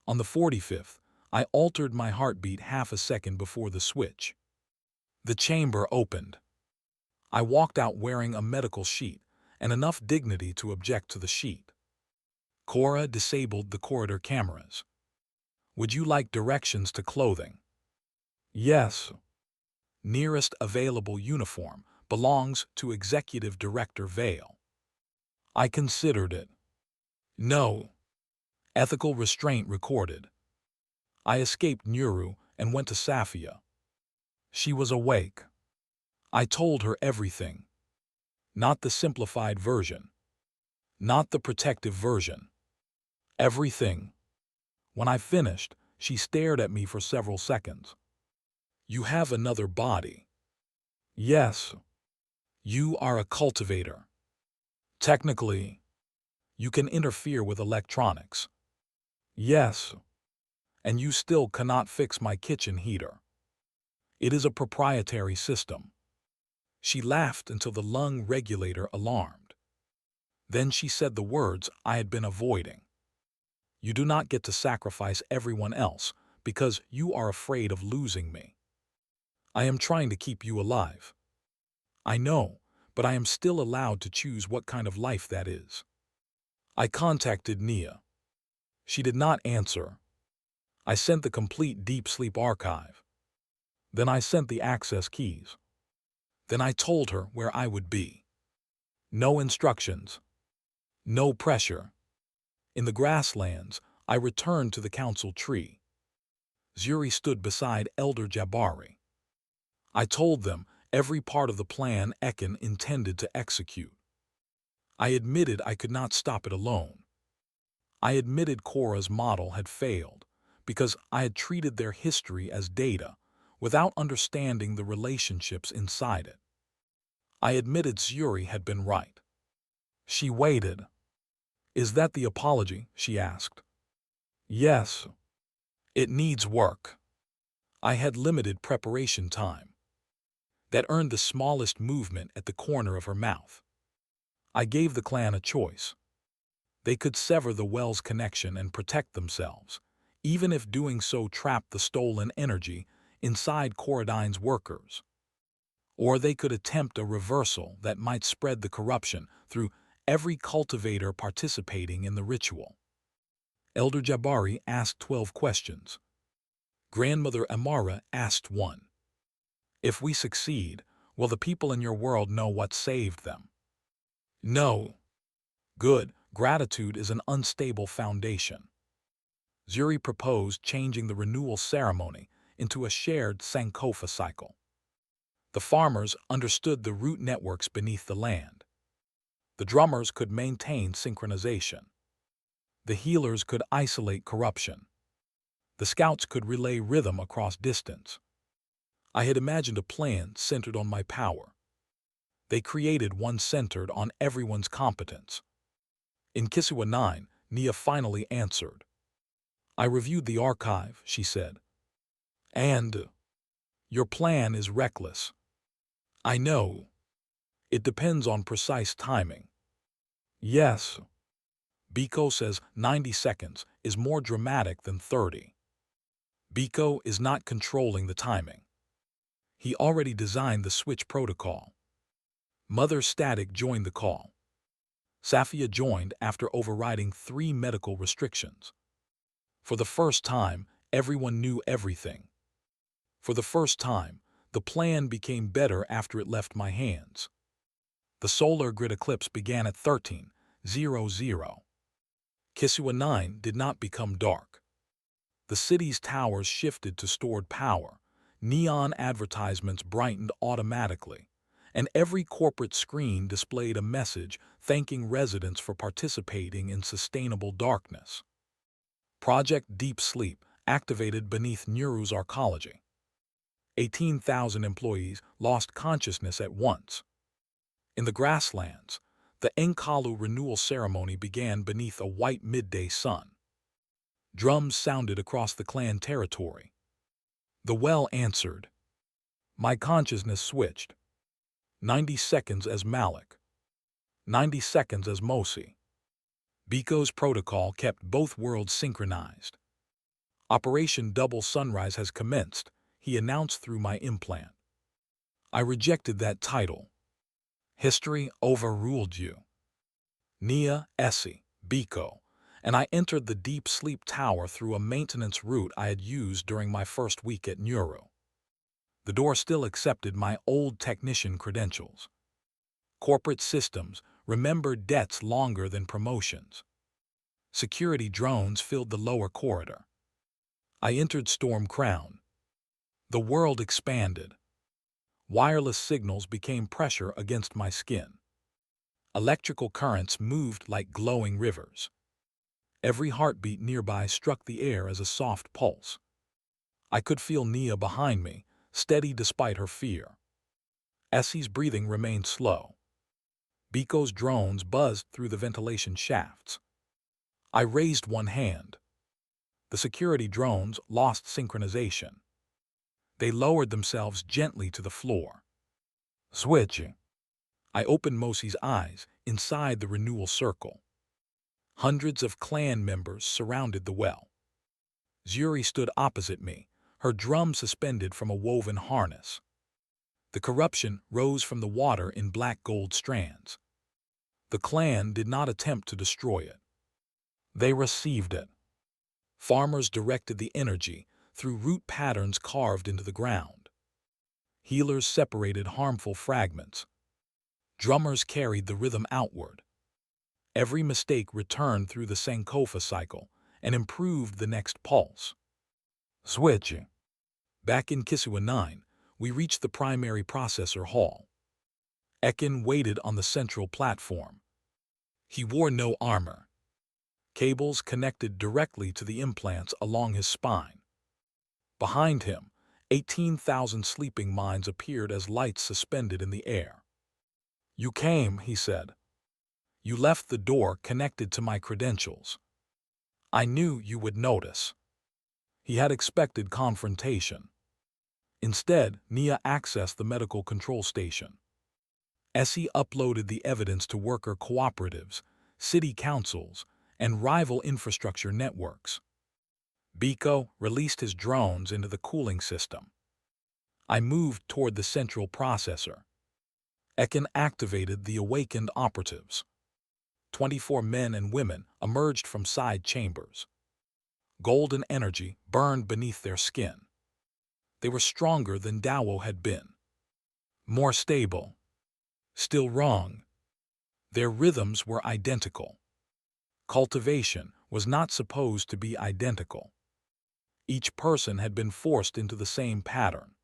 On the 45th, I altered my heartbeat half a second before the switch. The chamber opened. I walked out wearing a medical sheet and enough dignity to object to the sheet. Kora disabled the corridor cameras. Would you like directions to clothing? Yes. Nearest available uniform belongs to Executive Director Vale. I considered it. No. Ethical restraint recorded. I escaped Nuru and went to Safia. She was awake. I told her everything. Not the simplified version. Not the protective version. Everything. When I finished, she stared at me for several seconds. You have another body. Yes. You are a cultivator. Technically, you can interfere with electronics. Yes. And you still cannot fix my kitchen heater. It is a proprietary system. She laughed until the lung regulator alarmed. Then she said the words I had been avoiding. You do not get to sacrifice everyone else because you are afraid of losing me. I am trying to keep you alive. I know, but I am still allowed to choose what kind of life that is. I contacted Nia. She did not answer. I sent the complete deep sleep archive. Then I sent the access keys. Then I told her where I would be. No instructions. No pressure. In the grasslands, I returned to the council tree. Zuri stood beside Elder Jabari. I told them every part of the plan Ekin intended to execute. I admitted I could not stop it alone. I admitted Kora's model had failed because I had treated their history as data, without understanding the relationships inside it. I admitted Yuri had been right. She waited. "Is that the apology?" she asked. "Yes. It needs work." I had limited preparation time. That earned the smallest movement at the corner of her mouth. I gave the clan a choice. They could sever the well's connection and protect themselves, even if doing so trapped the stolen energy inside KoraDyne's workers. Or they could attempt a reversal that might spread the corruption through every cultivator participating in the ritual. Elder Jabari asked 12 questions. Grandmother Amara asked 1. "If we succeed, will the people in your world know what saved them?" "No." "Good. Gratitude is an unstable foundation." Zuri proposed changing the renewal ceremony into a shared Sankofa cycle. The farmers understood the root networks beneath the land. The drummers could maintain synchronization. The healers could isolate corruption. The scouts could relay rhythm across distance. I had imagined a plan centered on my power. They created one centered on everyone's competence. In Kisiwa 9, Nia finally answered. "I reviewed the archive," she said. "And your plan is reckless." "I know. It depends on precise timing." "Yes." Biko says 90 seconds is more dramatic than 30. Biko is not controlling the timing. He already designed the switch protocol. Mother Static joined the call. Safia joined after overriding 3 medical restrictions. For the first time, everyone knew everything. For the first time, the plan became better after it left my hands. The solar grid eclipse began at 13:00. Kisiwa 9 did not become dark. The city's towers shifted to stored power, neon advertisements brightened automatically, and every corporate screen displayed a message thanking residents for participating in sustainable darkness. Project Deep Sleep activated beneath Neuru's arcology. 18,000 employees lost consciousness at once. In the grasslands, the N'Kalu renewal ceremony began beneath a white midday sun. Drums sounded across the clan territory. The well answered. My consciousness switched. 90 seconds as Malik. 90 seconds as Mosi. Biko's protocol kept both worlds synchronized. Operation Double Sunrise has commenced, he announced through my implant. I rejected that title. History overruled you. Nia, Essie, Biko, and I entered the deep sleep tower through a maintenance route I had used during my first week at Neuro. The door still accepted my old technician credentials. Corporate systems remembered debts longer than promotions. Security drones filled the lower corridor. I entered Storm Crown. The world expanded. Wireless signals became pressure against my skin. Electrical currents moved like glowing rivers. Every heartbeat nearby struck the air as a soft pulse. I could feel Nia behind me, steady despite her fear. Essie's breathing remained slow. Biko's drones buzzed through the ventilation shafts. I raised one hand. The security drones lost synchronization. They lowered themselves gently to the floor. Switching. I opened Mosi's eyes inside the renewal circle. Hundreds of clan members surrounded the well. Zuri stood opposite me, her drum suspended from a woven harness. The corruption rose from the water in black gold strands. The clan did not attempt to destroy it. They received it. Farmers directed the energy through root patterns carved into the ground. Healers separated harmful fragments. Drummers carried the rhythm outward. Every mistake returned through the Sankofa cycle and improved the next pulse. Switching. Back in Kisiwa 9, we reached the primary processor hall. Ekin waited on the central platform. He wore no armor. Cables connected directly to the implants along his spine. Behind him, 18,000 sleeping minds appeared as lights suspended in the air. "You came," he said. "You left the door connected to my credentials. I knew you would notice." He had expected confrontation. Instead, Nia accessed the medical control station. Essie uploaded the evidence to worker cooperatives, city councils, and rival infrastructure networks. Biko released his drones into the cooling system. I moved toward the central processor. Ekin activated the awakened operatives. 24 men and women emerged from side chambers. Golden energy burned beneath their skin. They were stronger than Dawo had been. More stable. Still wrong. Their rhythms were identical. Cultivation was not supposed to be identical. Each person had been forced into the same pattern.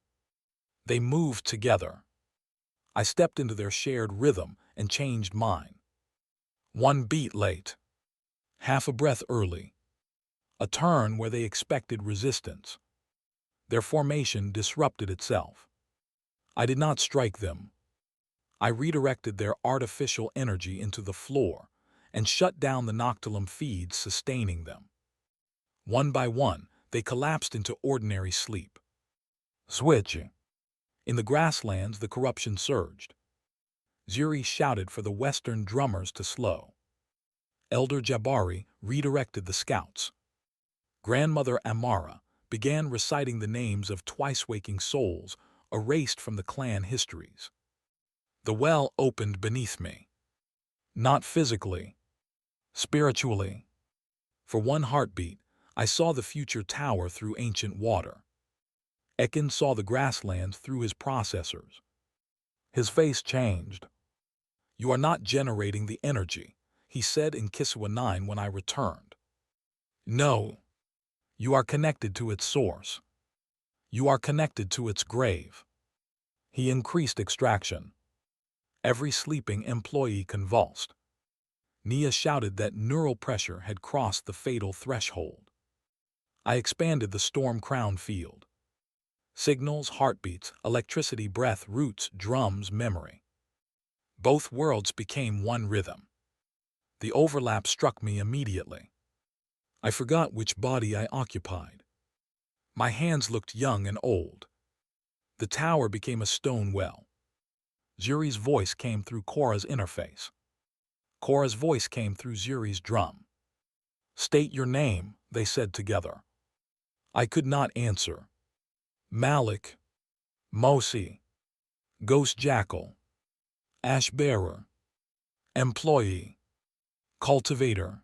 They moved together. I stepped into their shared rhythm and changed mine. 1 beat late. Half a breath early. A turn where they expected resistance. Their formation disrupted itself. I did not strike them. I redirected their artificial energy into the floor and shut down the noctilum feeds sustaining them. One by one, they collapsed into ordinary sleep. Switching. In the grasslands, the corruption surged. Zuri shouted for the Western drummers to slow. Elder Jabari redirected the scouts. Grandmother Amara began reciting the names of twice-waking souls erased from the clan histories. The well opened beneath me. Not physically, spiritually. For one heartbeat, I saw the future tower through ancient water. Ekin saw the grasslands through his processors. His face changed. "You are not generating the energy," he said in Kiswa 9 when I returned. "No. You are connected to its source. You are connected to its grave." He increased extraction. Every sleeping employee convulsed. Nia shouted that neural pressure had crossed the fatal threshold. I expanded the storm crown field. Signals, heartbeats, electricity, breath, roots, drums, memory. Both worlds became one rhythm. The overlap struck me immediately. I forgot which body I occupied. My hands looked young and old. The tower became a stone well. Zuri's voice came through Kora's interface. Kora's voice came through Zuri's drum. "State your name," they said together. I could not answer. Malik. Mosi. Ghost Jackal. Ash-bearer. Employee. Cultivator.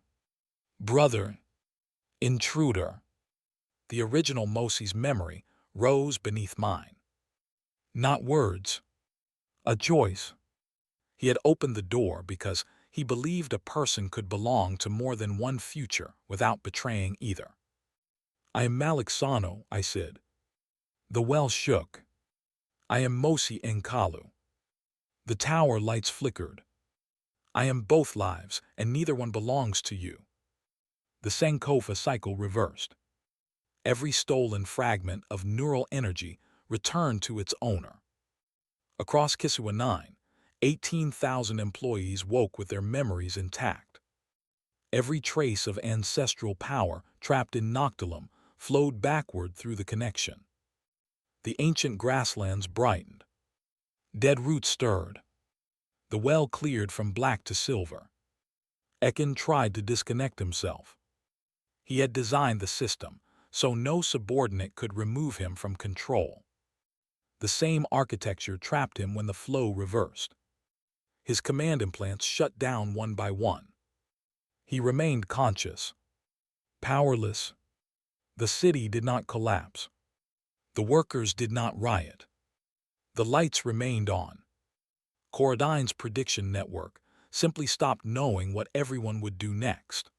Brother. Intruder. The original Mosi's memory rose beneath mine. Not words. A choice. He had opened the door because he believed a person could belong to more than one future without betraying either. "I am Malik Sano," I said. The well shook. "I am Mosi N'Kalu." The tower lights flickered. "I am both lives, and neither one belongs to you." The Sankofa cycle reversed. Every stolen fragment of neural energy returned to its owner. Across Kiswa 9, 18,000 employees woke with their memories intact. Every trace of ancestral power trapped in noctilum flowed backward through the connection. The ancient grasslands brightened. Dead roots stirred. The well cleared from black to silver. Ekin tried to disconnect himself. He had designed the system, so no subordinate could remove him from control. The same architecture trapped him when the flow reversed. His command implants shut down one by one. He remained conscious. Powerless. The city did not collapse. The workers did not riot. The lights remained on. KoraDyne's prediction network simply stopped knowing what everyone would do next.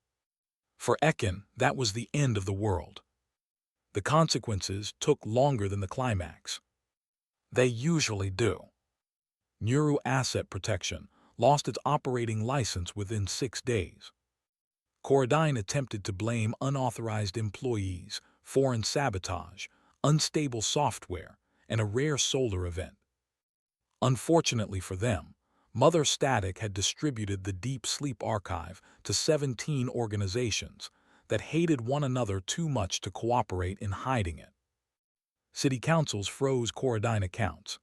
For Ekin, that was the end of the world. The consequences took longer than the climax. They usually do. Nuru Asset Protection lost its operating license within 6 days. KoraDyne attempted to blame unauthorized employees, foreign sabotage, unstable software, and a rare solar event. Unfortunately for them, Mother Static had distributed the Deep Sleep Archive to 17 organizations that hated one another too much to cooperate in hiding it. City councils froze KoraDyne accounts.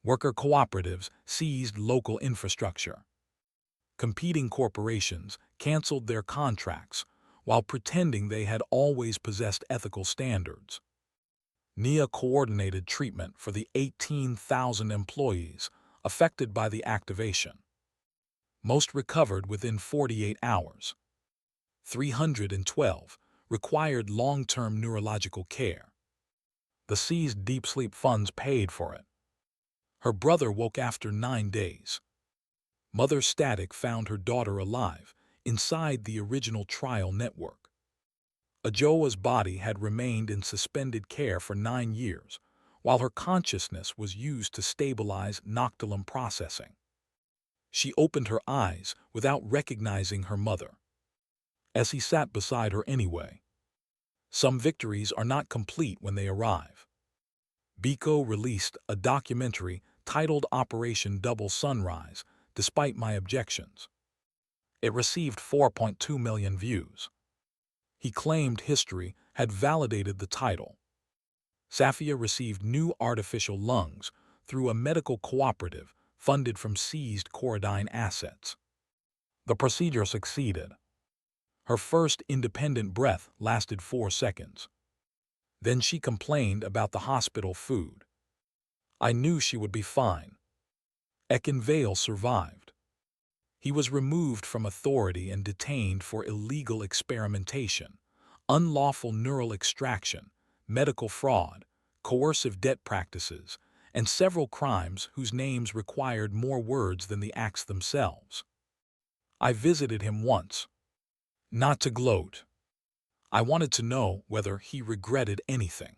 Worker cooperatives seized local infrastructure. Competing corporations canceled their contracts while pretending they had always possessed ethical standards. NIA coordinated treatment for the 18,000 employees affected by the activation. Most recovered within 48 hours. 312 required long-term neurological care. The seized deep sleep funds paid for it. Her brother woke after 9 days. Mother Static found her daughter alive inside the original trial network. Ajoa's body had remained in suspended care for 9 years, while her consciousness was used to stabilize noctilum processing. She opened her eyes without recognizing her mother. Essie sat beside her anyway. Some victories are not complete when they arrive. Biko released a documentary titled Operation Double Sunrise, despite my objections. It received 4.2 million views. He claimed history had validated the title. Safia received new artificial lungs through a medical cooperative funded from seized KoraDyne assets. The procedure succeeded. Her first independent breath lasted 4 seconds. Then she complained about the hospital food. I knew she would be fine. Ekinvale survived. He was removed from authority and detained for illegal experimentation, unlawful neural extraction, medical fraud, coercive debt practices, and several crimes whose names required more words than the acts themselves. I visited him once. Not to gloat. I wanted to know whether he regretted anything.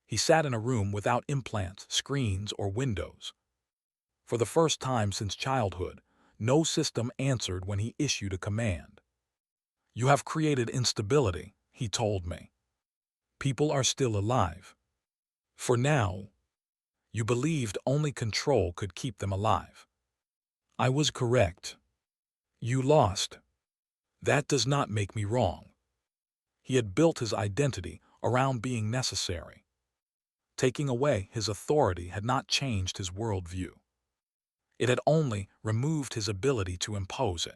He sat in a room without implants, screens, or windows. For the first time since childhood, no system answered when he issued a command. You have created instability, he told me. People are still alive. For now, you believed only control could keep them alive. I was correct. You lost. That does not make me wrong. He had built his identity around being necessary. Taking away his authority had not changed his worldview. It had only removed his ability to impose it.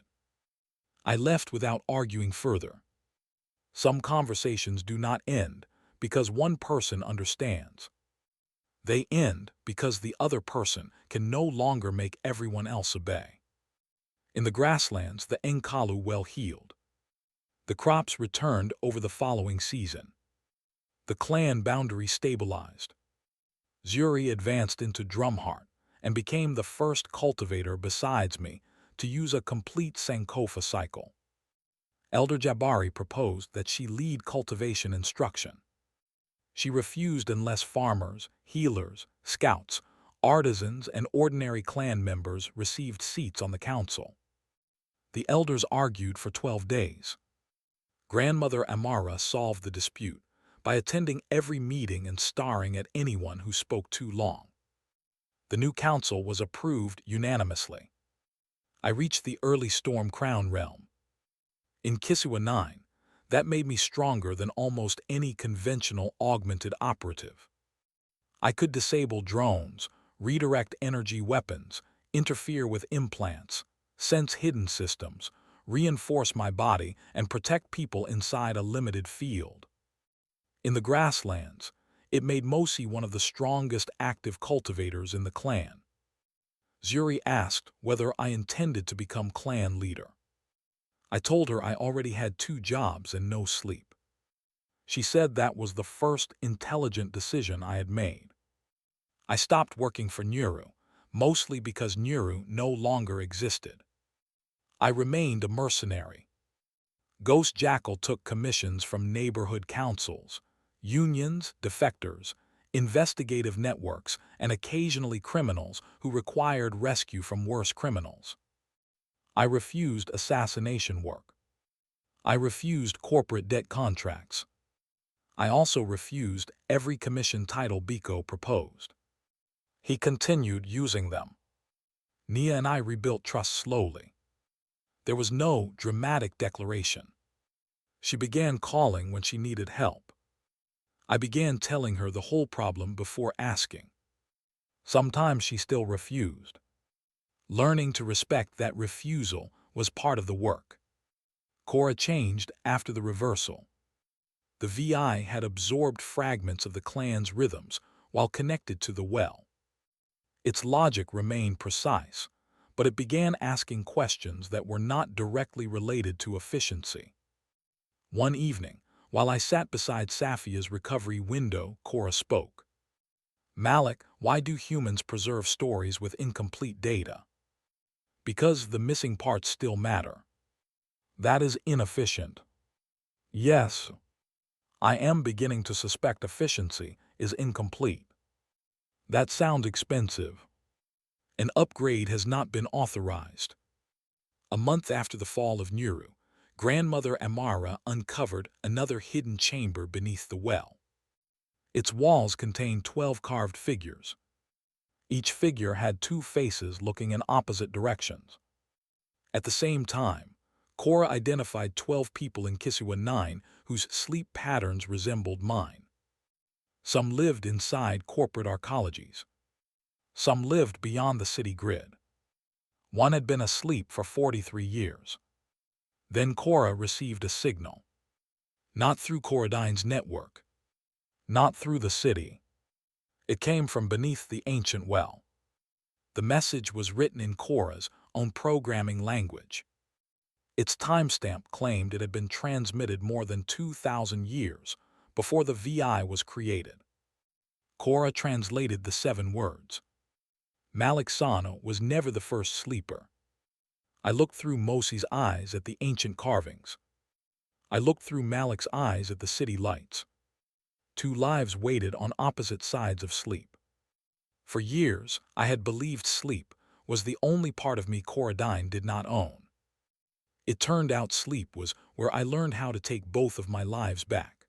I left without arguing further. Some conversations do not end because one person understands. They end because the other person can no longer make everyone else obey. In the grasslands, the N'Kalu well healed. The crops returned over the following season. The clan boundary stabilized. Zuri advanced into Drumheart and became the first cultivator besides me to use a complete Sankofa cycle. Elder Jabari proposed that she lead cultivation instruction. She refused unless farmers, healers, scouts, artisans, and ordinary clan members received seats on the council. The elders argued for 12 days. Grandmother Amara solved the dispute by attending every meeting and starring at anyone who spoke too long. The new council was approved unanimously. I reached the early Storm Crown realm. In Kisua 9, that made me stronger than almost any conventional augmented operative. I could disable drones, redirect energy weapons, interfere with implants, sense hidden systems, reinforce my body, and protect people inside a limited field. In the grasslands, it made Mosi one of the strongest active cultivators in the clan. Zuri asked whether I intended to become clan leader. I told her I already had 2 jobs and no sleep. She said that was the first intelligent decision I had made. I stopped working for Nuru, mostly because Nuru no longer existed. I remained a mercenary. Ghost Jackal took commissions from neighborhood councils, unions, defectors, investigative networks, and occasionally criminals who required rescue from worse criminals. I refused assassination work. I refused corporate debt contracts. I also refused every commission title Biko proposed. He continued using them. Nia and I rebuilt trust slowly. There was no dramatic declaration. She began calling when she needed help. I began telling her the whole problem before asking. Sometimes she still refused. Learning to respect that refusal was part of the work. Kora changed after the reversal. The VI had absorbed fragments of the clan's rhythms while connected to the well. Its logic remained precise, but it began asking questions that were not directly related to efficiency. One evening, while I sat beside Safia's recovery window, Kora spoke. "Malik, why do humans preserve stories with incomplete data? Because the missing parts still matter. That is inefficient." Yes, I am beginning to suspect efficiency is incomplete. That sounds expensive. An upgrade has not been authorized. A month after the fall of Nuru, Grandmother Amara uncovered another hidden chamber beneath the well. Its walls contained 12 carved figures. Each figure had two faces looking in opposite directions. At the same time, Kora identified 12 people in Kisiwa 9 whose sleep patterns resembled mine. Some lived inside corporate arcologies. Some lived beyond the city grid. One had been asleep for 43 years. Then Kora received a signal. Not through KoraDyne's network. Not through the city. It came from beneath the ancient well. The message was written in Kora's own programming language. Its timestamp claimed it had been transmitted more than 2,000 years before the VI was created. Kora translated the 7 words. Malik Sano was never the first sleeper. I looked through Mosi's eyes at the ancient carvings. I looked through Malik's eyes at the city lights. 2 lives waited on opposite sides of sleep. For years, I had believed sleep was the only part of me KoraDyne did not own. It turned out sleep was where I learned how to take both of my lives back.